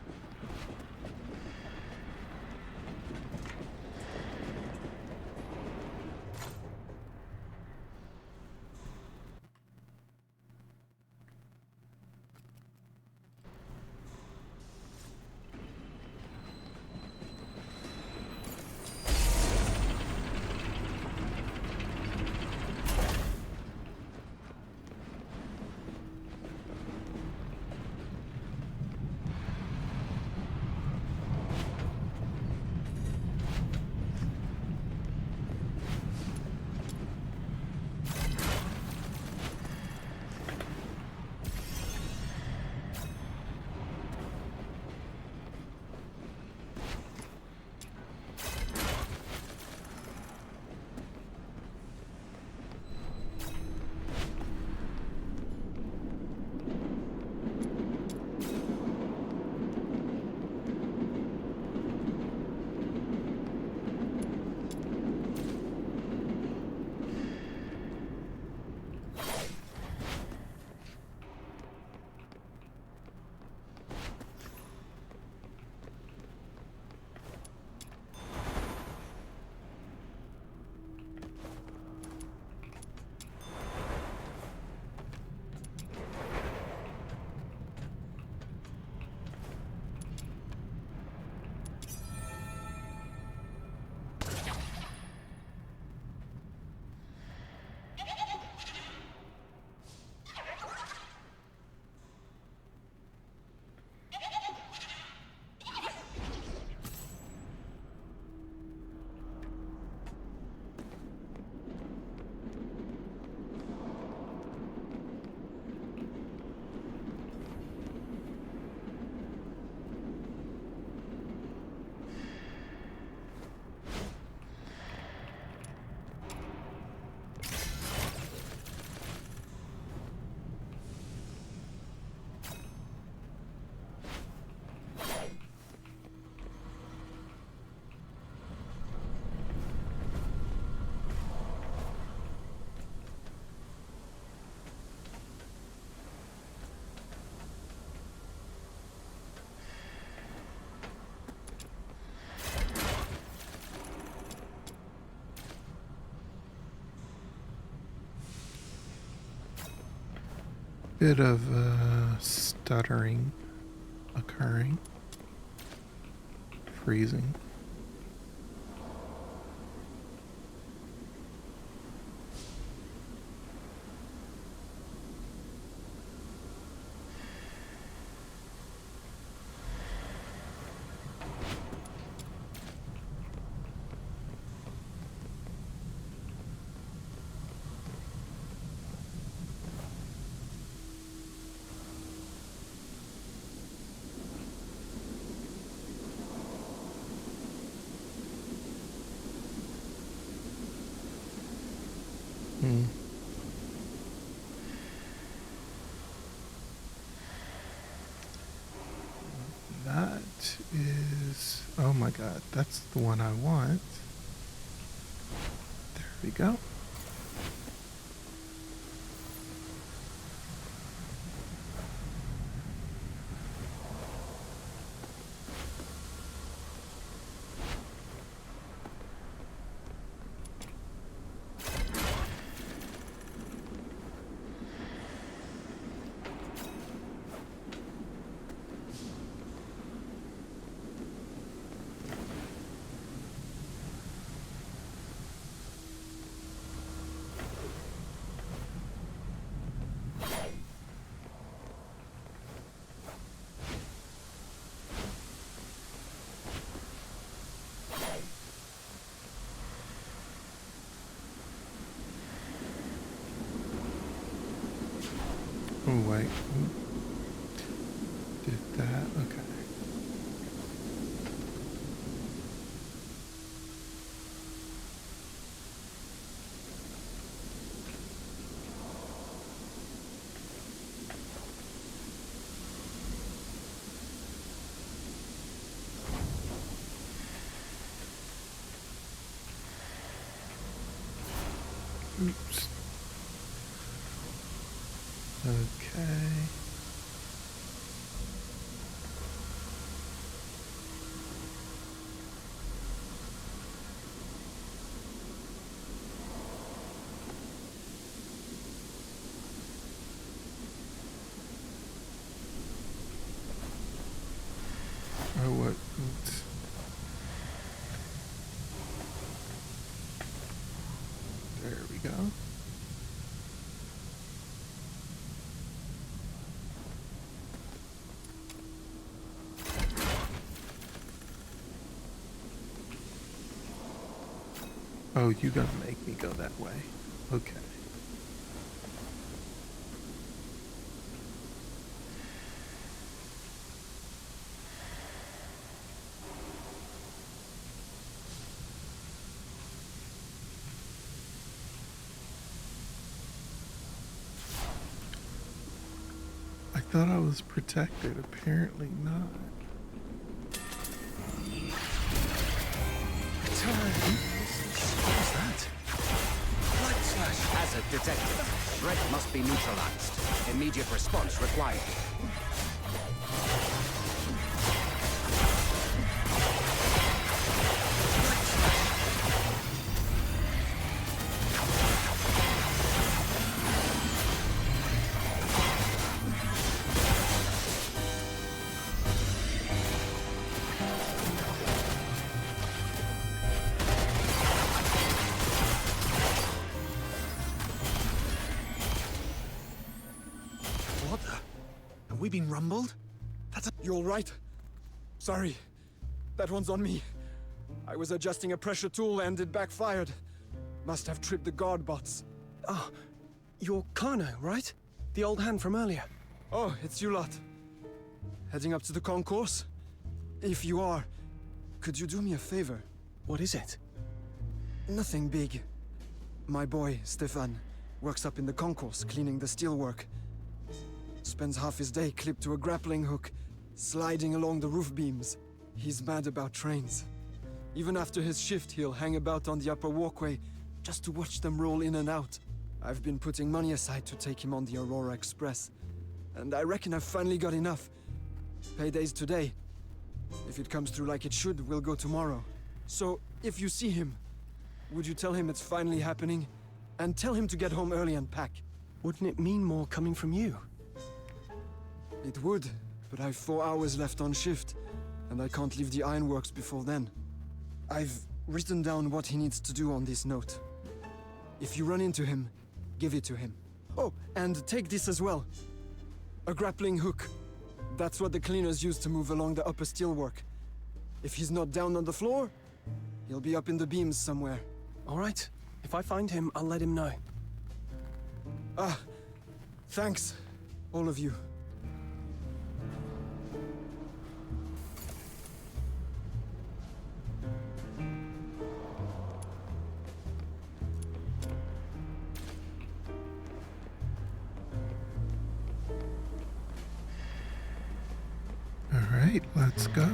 bit of stuttering occurring. Freezing. That is, oh my god, that's the one I want. There we go. Oh wait, did that, okay. Oops. Okay. Oh, what? Oops. There we go. Oh, you gotta make me go that way. Okay. I thought I was protected. Apparently not. What was that? Light slash. Hazard detected. Threat must be neutralized. Immediate response required. What the? Have we been rumbled? You're right. Sorry. That one's on me. I was adjusting a pressure tool and it backfired. Must have tripped the guard bots. Ah, you're Kano, right? The old hand from earlier. Oh, it's you lot. Heading up to the concourse? If you are, could you do me a favor? What is it? Nothing big. My boy, Stefan, works up in the concourse cleaning the steelwork. Spends half his day clipped to a grappling hook, sliding along the roof beams. He's mad about trains. Even after his shift, he'll hang about on the upper walkway just to watch them roll in and out. I've been putting money aside to take him on the Aurora Express. And I reckon I've finally got enough. Payday's today. If it comes through like it should, we'll go tomorrow. So, if you see him, would you tell him it's finally happening? And tell him to get home early and pack. Wouldn't it mean more coming from you? It would, but I've 4 hours left on shift, and I can't leave the ironworks before then. I've written down what he needs to do on this note. If you run into him, give it to him. Oh, and take this as well. A grappling hook. That's what the cleaners use to move along the upper steelwork. If he's not down on the floor, he'll be up in the beams somewhere. All right. If I find him, I'll let him know. Ah, thanks, all of you. All right, let's go.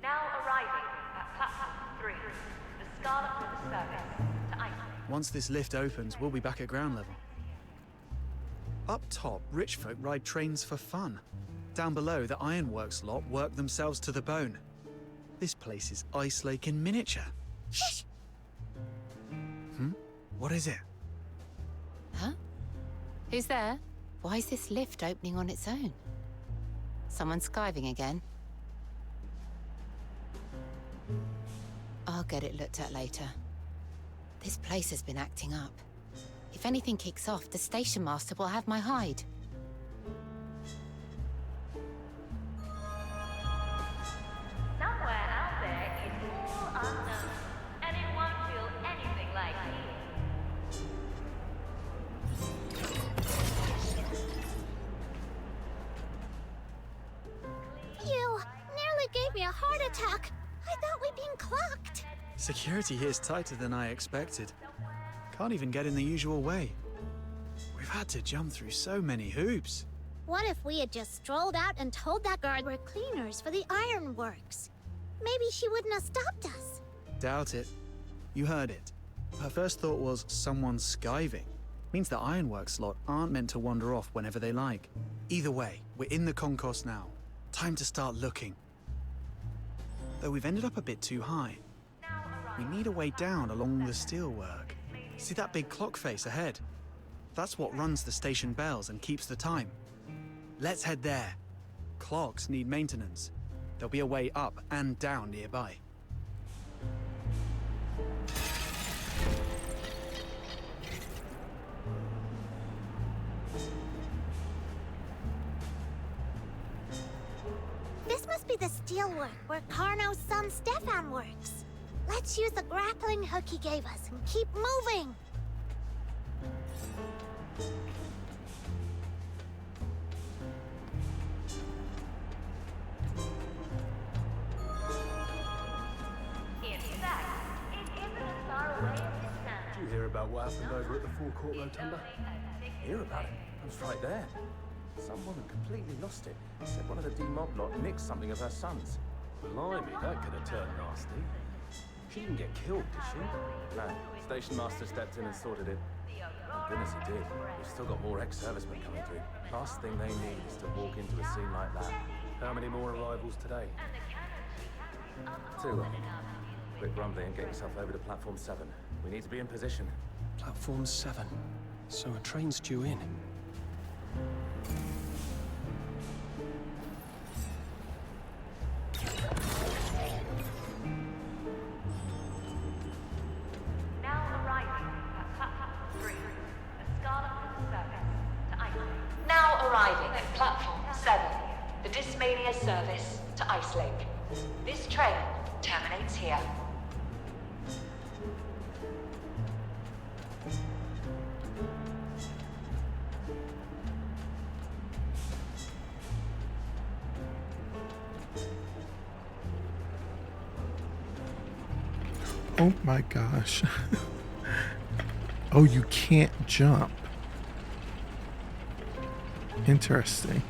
Now arriving at platform 3, the Scarlet River service to Iceland. Once this lift opens, we'll be back at ground level. Up top, rich folk ride trains for fun. Down below, the ironworks lot work themselves to the bone. This place is Ice Lake in miniature. Shh! What is it? Huh? Who's there? Why is this lift opening on its own? Someone skiving again? I'll get it looked at later. This place has been acting up. If anything kicks off, the station master will have my hide. Somewhere out there is all unknown, and it won't feel anything like here. You nearly gave me a heart attack. I thought we'd been clocked. Security here's tighter than I expected. Can't even get in the usual way. We've had to jump through so many hoops. What if we had just strolled out and told that guard we're cleaners for the ironworks? Maybe she wouldn't have stopped us. Doubt it. You heard it. Her first thought was someone skiving. Means the ironworks lot aren't meant to wander off whenever they like. Either way, we're in the concourse now. Time to start looking. Though we've ended up a bit too high. We need a way down along the steelwork. See that big clock face ahead? That's what runs the station bells and keeps the time. Let's head there. Clocks need maintenance. There'll be a way up and down nearby. This must be the steelwork where Carno's son Stefan works. Let's use the grappling hook he gave us and keep moving. In fact, it isn't as far away as it sounds. Did you hear about what happened over at the forecourt rotunda? Hear about it? I was right there. Some woman completely lost it. Said one of the D-mob lot nicked something of her son's. Blimey, that could have turned nasty. She didn't get killed, did she? No. Station master stepped in and sorted it. Thank goodness he did. We've still got more ex-servicemen coming through. Last thing they need is to walk into a scene like that. How many more arrivals today? 2. Quit grumbling and get yourself over to platform 7. We need to be in position. Platform 7. So a train's due in. Now arriving at platform 3, the Scarlet River service to Iceland. Now arriving at platform 7, the Dismania service to Ice Lake. This train terminates here. Oh my gosh. Oh, you can't jump. Interesting.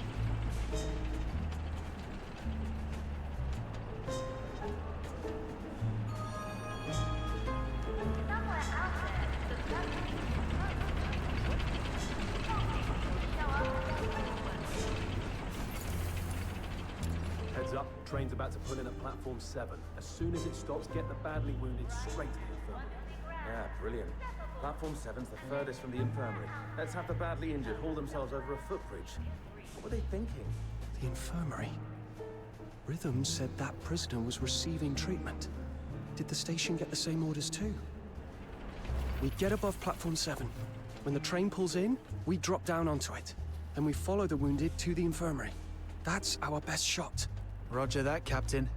Heads up, train's about to pull in at platform 7. As soon as it stops, get the badly wounded straight to the infirmary. Yeah, brilliant. Platform 7's the furthest from the infirmary. Let's have the badly injured haul themselves over a footbridge. What were they thinking? The infirmary? Rhythm said that prisoner was receiving treatment. Did the station get the same orders too? We get above platform 7. When the train pulls in, we drop down onto it. And we follow the wounded to the infirmary. That's our best shot. Roger that, Captain.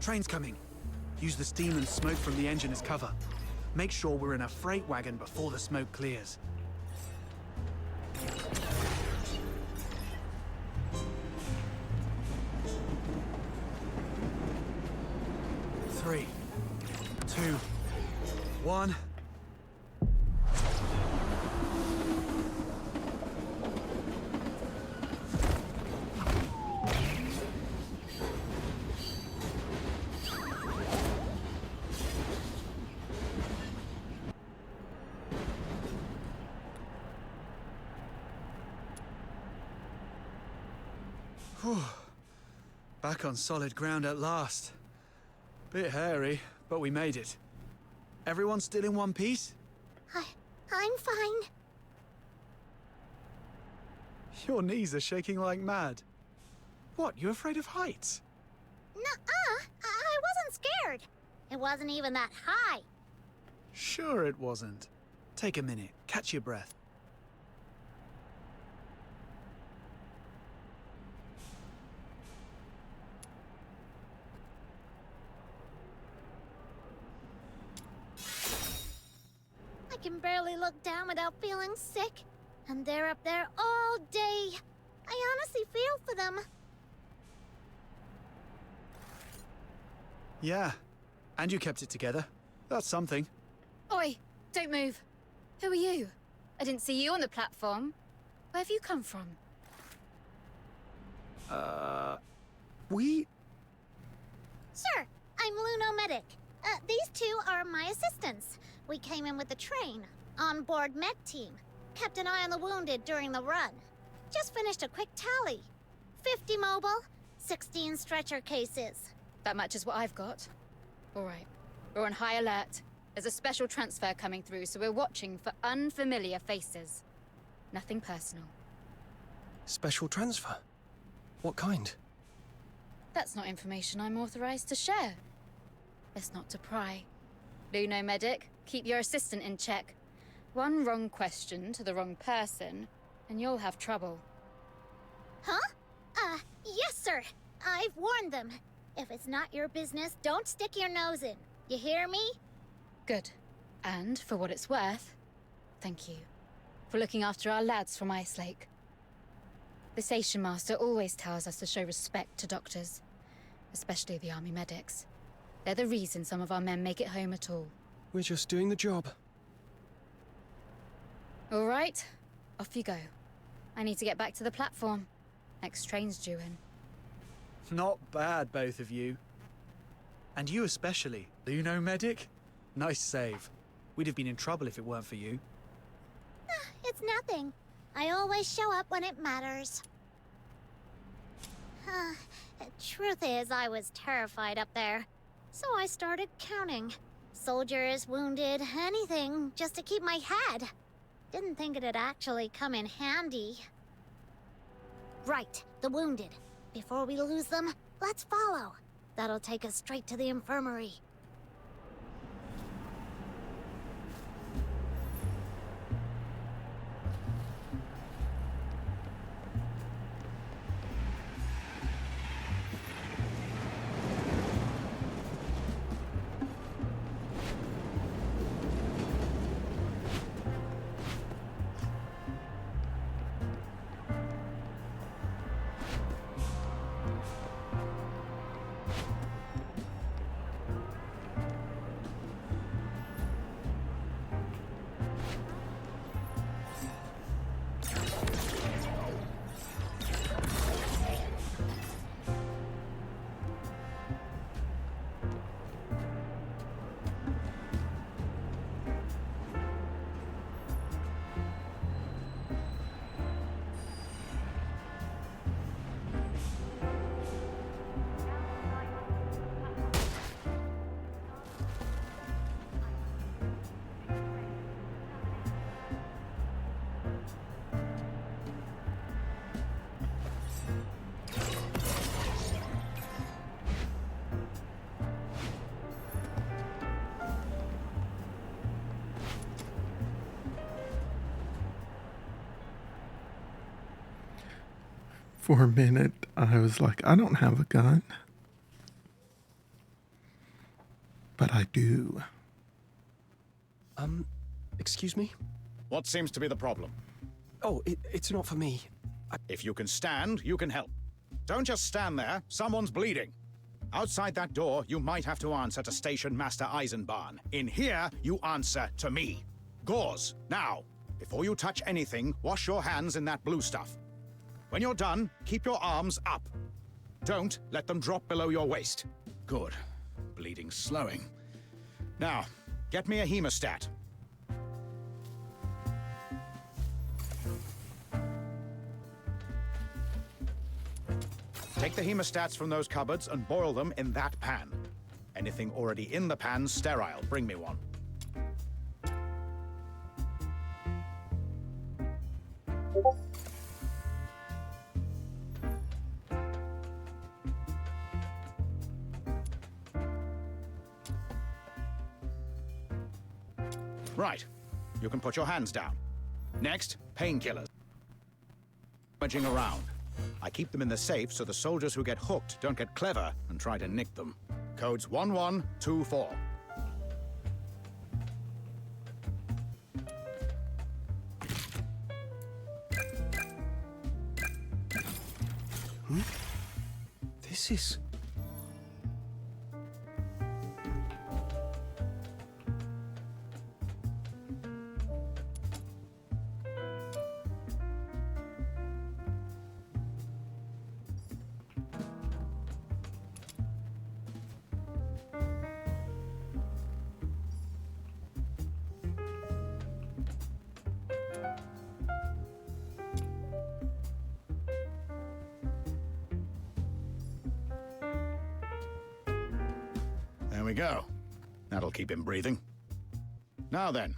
Train's coming. Use the steam and smoke from the engine as cover. Make sure we're in a freight wagon before the smoke clears. Three, 2, 1. Whew. Back on solid ground at last. Bit hairy, but we made it. Everyone still in one piece? I'm fine. Your knees are shaking like mad. What, you afraid of heights? Nuh-uh, I wasn't scared. It wasn't even that high. Sure it wasn't. Take a minute, catch your breath. I can barely look down without feeling sick. And they're up there all day. I honestly feel for them. Yeah, and you kept it together. That's something. Oi, don't move. Who are you? I didn't see you on the platform. Where have you come from? We... Sir, I'm Luno Medic. These two are my assistants. We came in with the train, on-board med team. Kept an eye on the wounded during the run. Just finished a quick tally. 50 mobile, 16 stretcher cases. That matches what I've got. All right, we're on high alert. There's a special transfer coming through, so we're watching for unfamiliar faces. Nothing personal. Special transfer? What kind? That's not information I'm authorized to share. Best not to pry. Luno Medic, keep your assistant in check. One wrong question to the wrong person, and you'll have trouble. Huh? Yes, sir. I've warned them. If it's not your business, don't stick your nose in. You hear me? Good. And, for what it's worth, thank you for looking after our lads from Ice Lake. The station master always tells us to show respect to doctors, especially the army medics. They're the reason some of our men make it home at all. We're just doing the job. All right, off you go. I need to get back to the platform. Next train's due in. Not bad, both of you. And you especially, Luno Medic. Nice save. We'd have been in trouble if it weren't for you. It's nothing. I always show up when it matters. Truth is, I was terrified up there. So I started counting. Soldiers, wounded, anything, just to keep my head. Didn't think it'd actually come in handy. Right, the wounded. Before we lose them, let's follow. That'll take us straight to the infirmary. For a minute, I was like, I don't have a gun. But I do. Excuse me? What seems to be the problem? Oh, it's not for me. If you can stand, you can help. Don't just stand there. Someone's bleeding. Outside that door, you might have to answer to Station Master Eisenbahn. In here, you answer to me. Gauze, now. Before you touch anything, wash your hands in that blue stuff. When you're done, keep your arms up. Don't let them drop below your waist. Good. Bleeding's slowing. Now, get me a hemostat. Take the hemostats from those cupboards and boil them in that pan. Anything already in the pan's sterile. Bring me one. Right. You can put your hands down. Next, painkillers. Rummaging around. I keep them in the safe so the soldiers who get hooked don't get clever and try to nick them. Codes 1124. This is... There we go. That'll keep him breathing. Now then,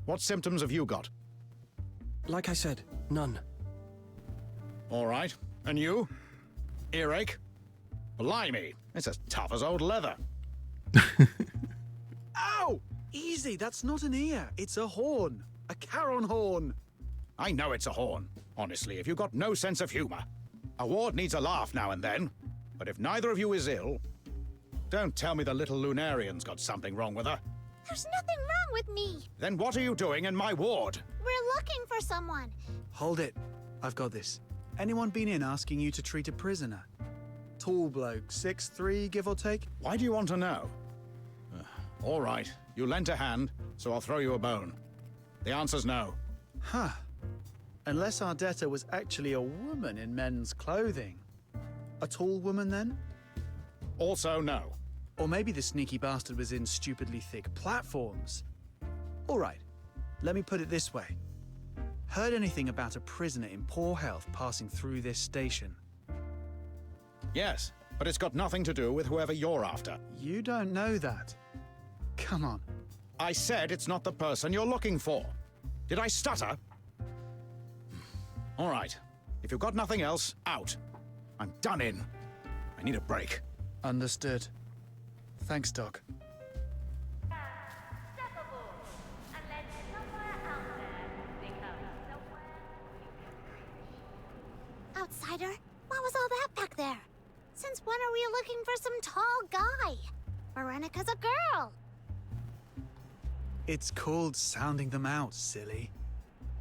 what symptoms have you got? Like I said, none. All right. And you? Earache? Blimey, it's as tough as old leather. Ow! Easy, that's not an ear. It's a horn. A Charon horn. I know it's a horn. Honestly, if you've got no sense of humor. A ward needs a laugh now and then. But if neither of you is ill, don't tell me the little Lunarian's got something wrong with her. There's nothing wrong with me. Then what are you doing in my ward? We're looking for someone. Hold it. I've got this. Anyone been in asking you to treat a prisoner? Tall bloke, 6'3", give or take? Why do you want to know? All right, you lent a hand, so I'll throw you a bone. The answer's no. Huh. Unless our debtor was actually a woman in men's clothing. A tall woman, then? Also no. Or maybe the sneaky bastard was in stupidly thick platforms. All right, let me put it this way. Heard anything about a prisoner in poor health passing through this station? Yes, but it's got nothing to do with whoever you're after. You don't know that. Come on. I said it's not the person you're looking for. Did I stutter? All right. If you've got nothing else, out. I'm done in. I need a break. Understood. Thanks, Doc. Outsider, what was all that back there? Since when are we looking for some tall guy? Veronica's a girl. It's called sounding them out, silly.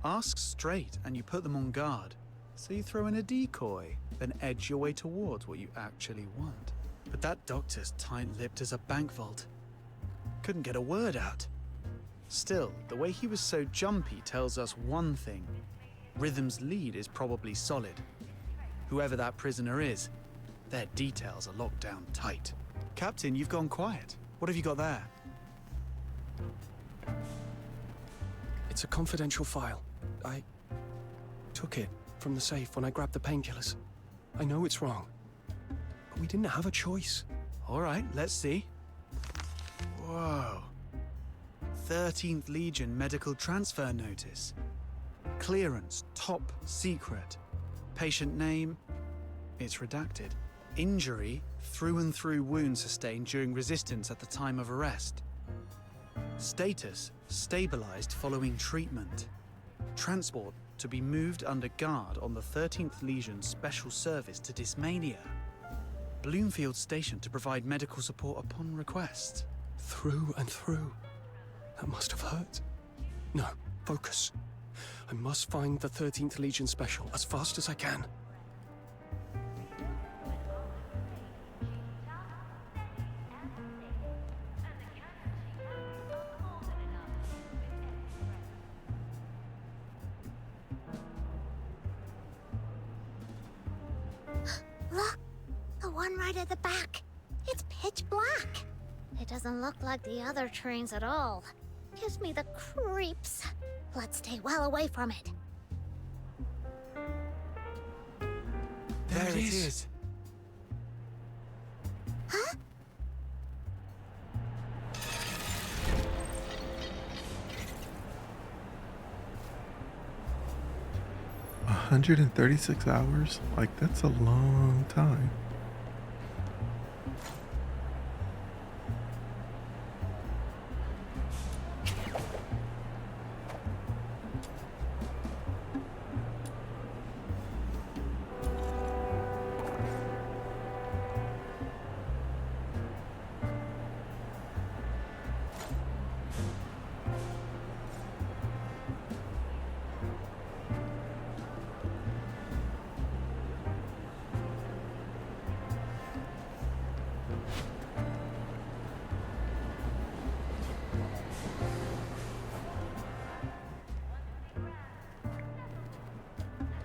Ask straight and you put them on guard. So you throw in a decoy, then edge your way towards what you actually want. But that doctor's tight-lipped as a bank vault. Couldn't get a word out. Still, the way he was so jumpy tells us one thing. Rhythm's lead is probably solid. Whoever that prisoner is, their details are locked down tight. Captain, you've gone quiet. What have you got there? It's a confidential file. I took it from the safe when I grabbed the painkillers. I know it's wrong, but we didn't have a choice. All right, let's see. Whoa. 13th Legion medical transfer notice. Clearance, top secret. Patient name, it's redacted. Injury, through and through wound sustained during resistance at the time of arrest. Status, stabilized following treatment. Transport, to be moved under guard on the 13th Legion Special Service to Dismania. Bloomfield Station to provide medical support upon request. Through and through. That must have hurt. No, focus. I must find the 13th Legion Special as fast as I can. Look! The one right at the back. It's pitch black. It doesn't look like the other trains at all. Gives me the creeps. Let's stay well away from it. There it is. Huh? A 136 hours? Like, that's a long time.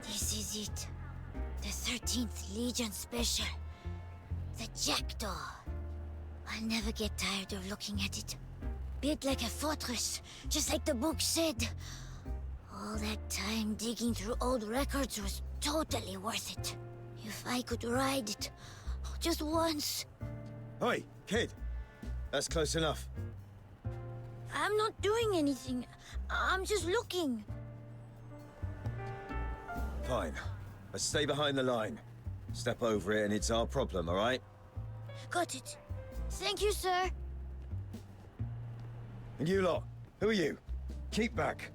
This is it. The 13th Legion Special. The Jackdaw. I'll never get tired of looking at it. Built like a fortress, just like the book said. All that time digging through old records was totally worth it. If I could ride it, just once. Oi, kid. That's close enough. I'm not doing anything. I'm just looking. Fine. But stay behind the line. Step over it and it's our problem, all right? Got it. Thank you, sir. And you lot, who are you? Keep back.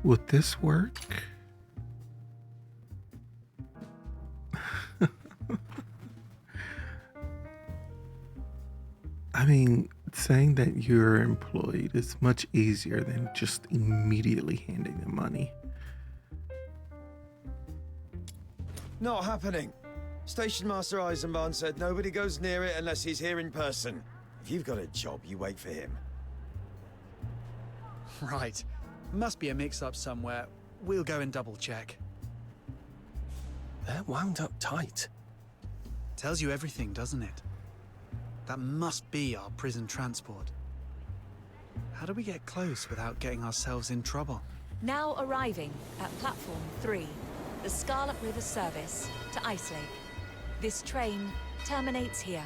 Would this work? I mean, saying that you're employed is much easier than just immediately handing them money. Not happening. Station Master Eisenbahn said nobody goes near it unless he's here in person. If you've got a job, you wait for him. Right. Must be a mix-up somewhere. We'll go and double-check. They're wound up tight. Tells you everything, doesn't it? That must be our prison transport. How do we get close without getting ourselves in trouble? Now arriving at platform 3, the Scarlet River service to Ice Lake. This train terminates here.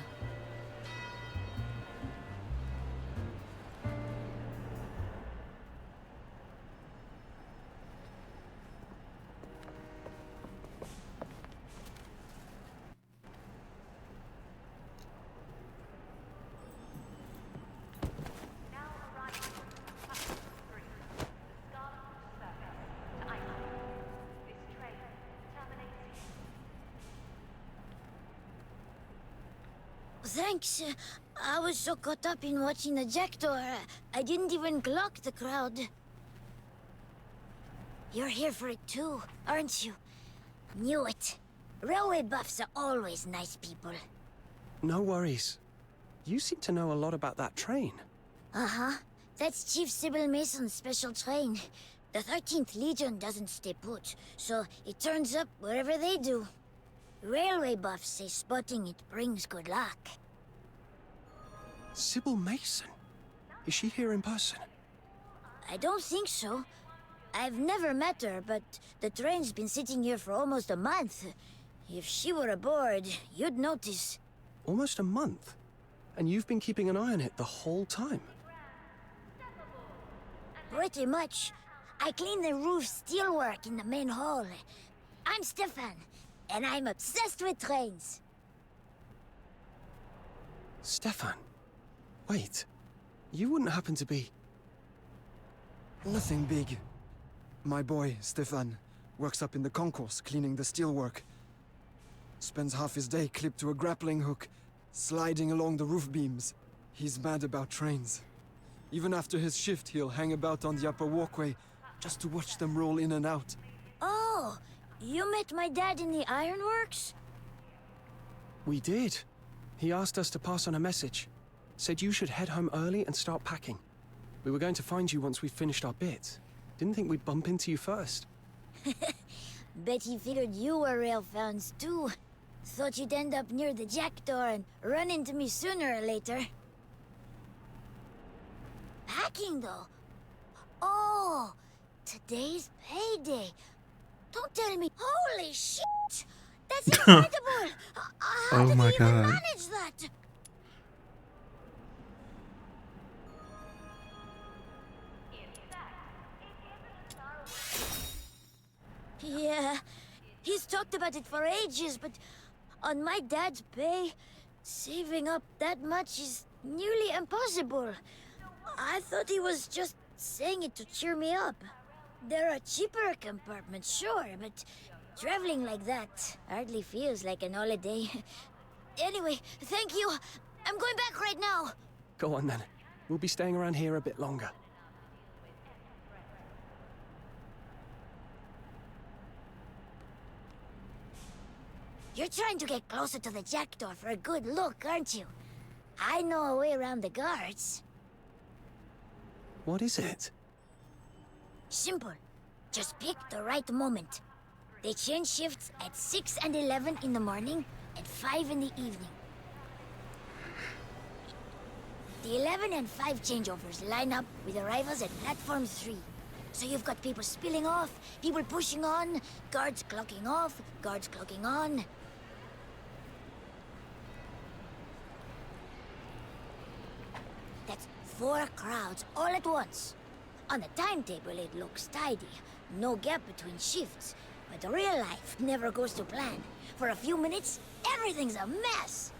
Thanks. I was so caught up in watching the Jackdaw, I didn't even clock the crowd. You're here for it too, aren't you? Knew it. Railway buffs are always nice people. No worries. You seem to know a lot about that train. Uh-huh. That's Chief Sybil Mason's special train. The 13th Legion doesn't stay put, so it turns up wherever they do. Railway buffs say spotting it brings good luck. Sybil Mason? Is she here in person? I don't think so. I've never met her, but the train's been sitting here for almost a month. If she were aboard, you'd notice. Almost a month? And you've been keeping an eye on it the whole time? Pretty much. I clean the roof steelwork in the main hall. I'm Stefan, and I'm obsessed with trains. Stefan. Wait. You wouldn't happen to be... Nothing big. My boy, Stefan, works up in the concourse cleaning the steelwork. Spends half his day clipped to a grappling hook, sliding along the roof beams. He's mad about trains. Even after his shift, he'll hang about on the upper walkway just to watch them roll in and out. Oh, you met my dad in the ironworks? We did. He asked us to pass on a message. Said you should head home early and start packing. We were going to find you once we finished our bit. Didn't think we'd bump into you first. Bet he figured you were rail fans too. Thought you'd end up near the jackdaw and run into me sooner or later. Packing though? Oh, today's payday. Don't tell me. Holy shit! That's incredible! How Oh did my he even God. manage that? Yeah, he's talked about it for ages, but on my dad's pay, saving up that much is nearly impossible. I thought he was just saying it to cheer me up. There are cheaper compartments, sure, but traveling like that hardly feels like an holiday. Anyway, thank you. I'm going back right now. Go on then. We'll be staying around here a bit longer. You're trying to get closer to the jackdaw for a good look, aren't you? I know a way around the guards. What is it? Simple. Just pick the right moment. They change shifts at 6 and 11 in the morning, and 5 in the evening. The 11 and 5 changeovers line up with arrivals at Platform 3. So you've got people spilling off, people pushing on, guards clocking off, guards clocking on. That's 4 crowds all at once. On the timetable it looks tidy, no gap between shifts. But real life never goes to plan. For a few minutes, everything's a mess.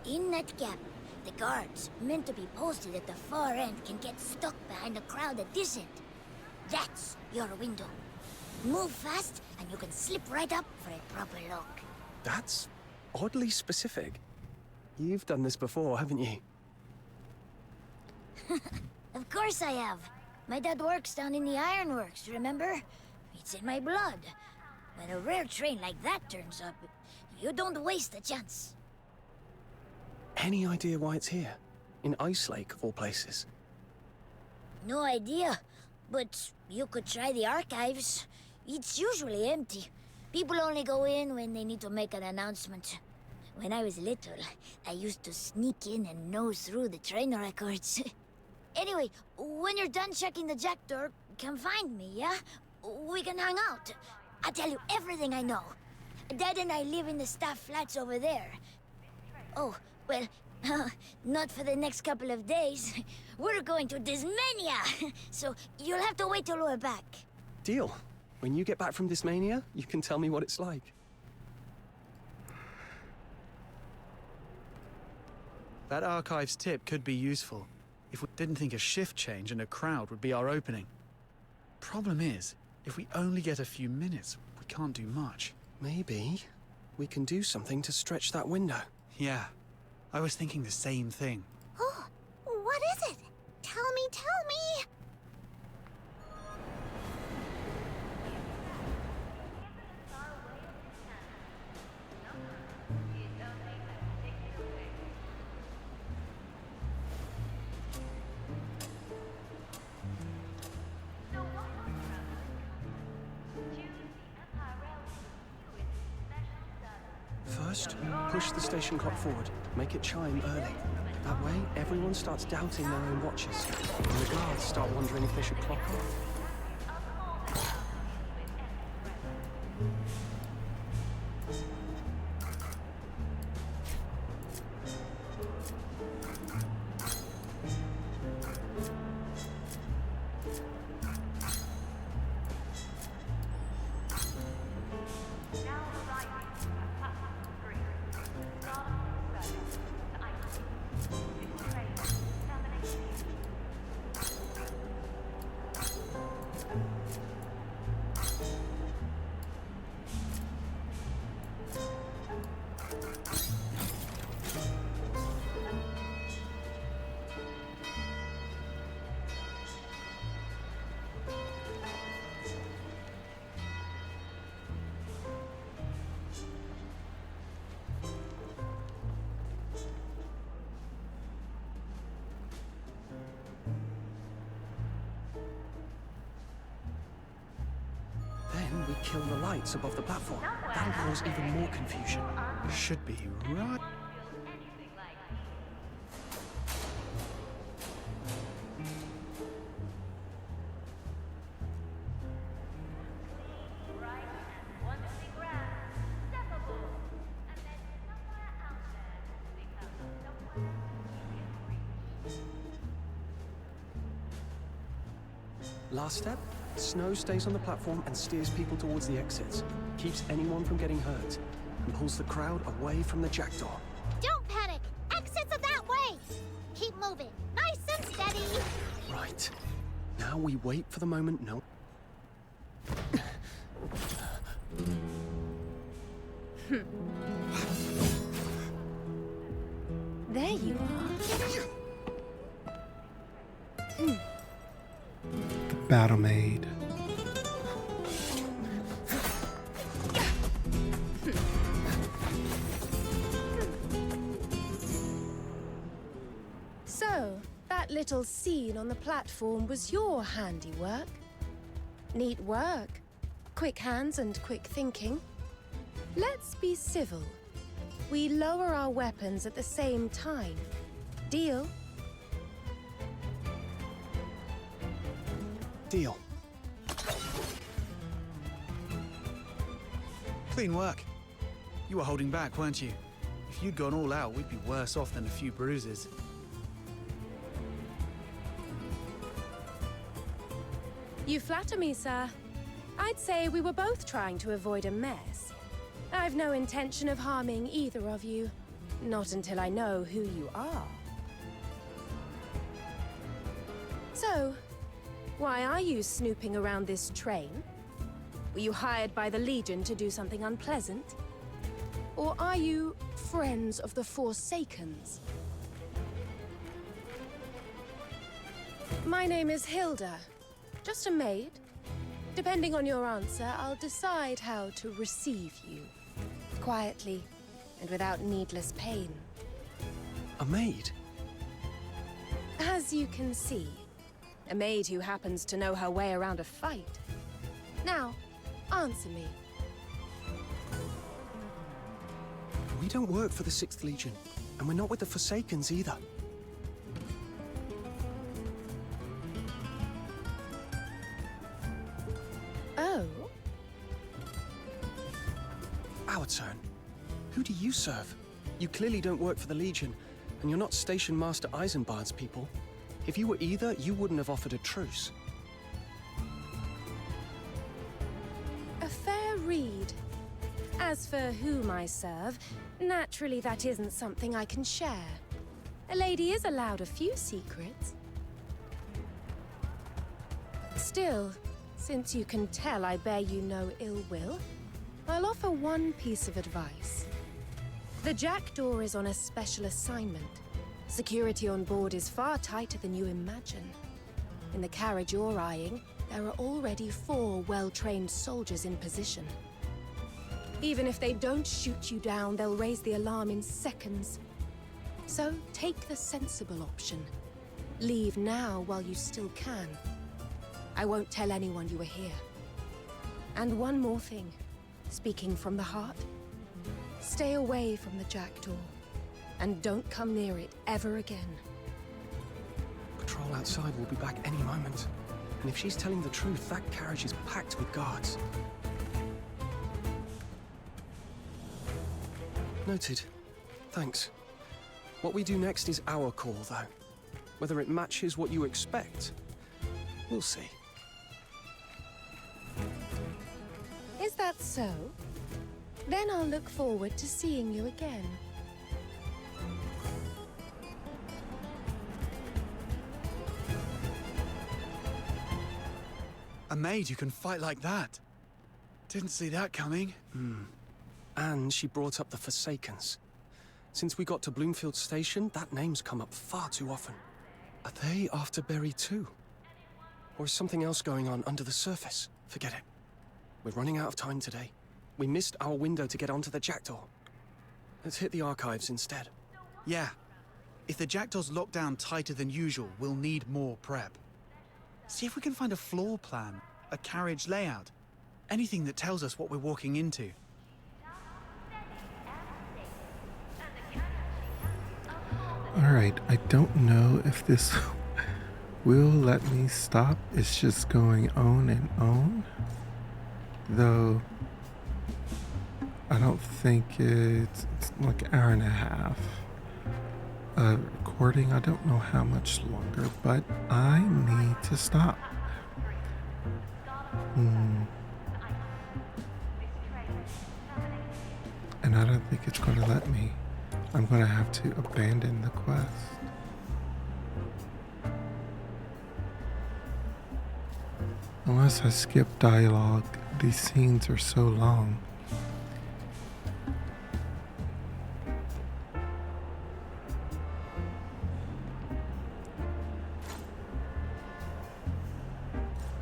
In that gap, the guards, meant to be posted at the far end, can get stuck behind a crowd at this end. That's your window. Move fast, and you can slip right up for a proper look. That's oddly specific. You've done this before, haven't you? Of course I have. My dad works down in the ironworks, remember? It's in my blood. When a rare train like that turns up, you don't waste a chance. Any idea why it's here? In Ice Lake, of all places. No idea, but you could try the archives. It's usually empty. People only go in when they need to make an announcement. When I was little, I used to sneak in and nose through the train records. Anyway, when you're done checking the jack door, come find me, yeah? We can hang out. I'll tell you everything I know. Dad and I live in the staff flats over there. Oh, well, not for the next couple of days. We're going to Dismania, so you'll have to wait till we're back. Deal. When you get back from this mania, you can tell me what it's like. That archives tip could be useful if we didn't think a shift change and a crowd would be our opening. Problem is, if we only get a few minutes, we can't do much. Maybe we can do something to stretch that window. Yeah, I was thinking the same thing. Oh, what is it? Tell me, tell me! First, push the station clock forward. Make it chime early. That way, everyone starts doubting their own watches. And the guards start wondering if they should clock off. we kill the lights above the platform. That'll cause even more confusion. Should be right. Last step, Snow stays on the platform and steers people towards the exits. Keeps anyone from getting hurt. And pulls the crowd away from the jackdaw. Don't panic! Exits are that way! Keep moving, nice and steady! Right. Now we wait for the moment no... There you are. The Battle Maid. So, that little scene on the platform was your handiwork. Neat work. Quick hands and quick thinking. Let's be civil. We lower our weapons at the same time. Deal? Deal. Clean work. You were holding back, weren't you? If you'd gone all out, we'd be worse off than a few bruises. You flatter me, sir. I'd say we were both trying to avoid a mess. I've no intention of harming either of you. Not until I know who you are. So, why are you snooping around this train? Were you hired by the Legion to do something unpleasant? Or are you friends of the Forsakens? My name is Hilda. Just a maid. Depending on your answer, I'll decide how to receive you. Quietly, and without needless pain. A maid? As you can see, a maid who happens to know her way around a fight. Now, answer me. We don't work for the 6th Legion, and we're not with the Forsakens either. Oh? Our turn. Who do you serve? You clearly don't work for the Legion, and you're not Station Master Eisenbahn's people. If you were either, you wouldn't have offered a truce. A fair read. As for whom I serve, naturally that isn't something I can share. A lady is allowed a few secrets. Still, since you can tell I bear you no ill will, I'll offer one piece of advice. The jackdaw is on a special assignment. Security on board is far tighter than you imagine. In the carriage you're eyeing, there are already 4 well-trained soldiers in position. Even if they don't shoot you down, they'll raise the alarm in seconds. So take the sensible option. Leave now while you still can. I won't tell anyone you were here. And one more thing, speaking from the heart, stay away from the jackdaw. And don't come near it ever again. Patrol outside will be back any moment. And if she's telling the truth, that carriage is packed with guards. Noted. Thanks. What we do next is our call, though. Whether it matches what you expect, we'll see. Is that so? Then I'll look forward to seeing you again. A maid who can fight like that. Didn't see that coming. And she brought up the Forsakens. Since we got to Bloomfield Station, that name's come up far too often. Are they after Berry too? Or is something else going on under the surface? Forget it. We're running out of time today. We missed our window to get onto the jackdaw. Let's hit the archives instead. Yeah. If the jackdaw's locked down tighter than usual, we'll need more prep. See if we can find a floor plan, a carriage layout. Anything that tells us what we're walking into. Alright, I don't know if this will let me stop. It's just going on and on. Though, I don't think it's like an hour and a half. Recording, I don't know how much longer, but I need to stop. And I don't think it's going to let me. I'm going to have to abandon the quest. Unless I skip dialogue, these scenes are so long.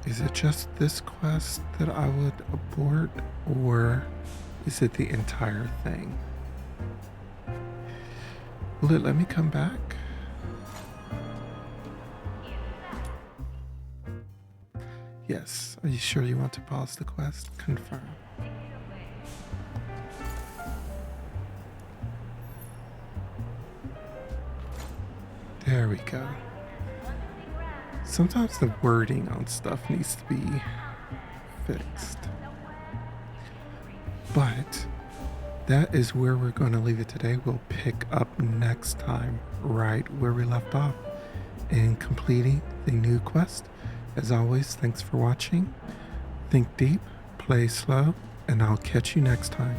Is it just this quest that I would abort, or is it the entire thing? Will it let me come back? Yes. Are you sure you want to pause the quest? Confirm. There we go. Sometimes the wording on stuff needs to be fixed. But that is where we're going to leave it today. We'll pick up next time right where we left off in completing the new quest. As always, thanks for watching. Think deep, play slow, and I'll catch you next time.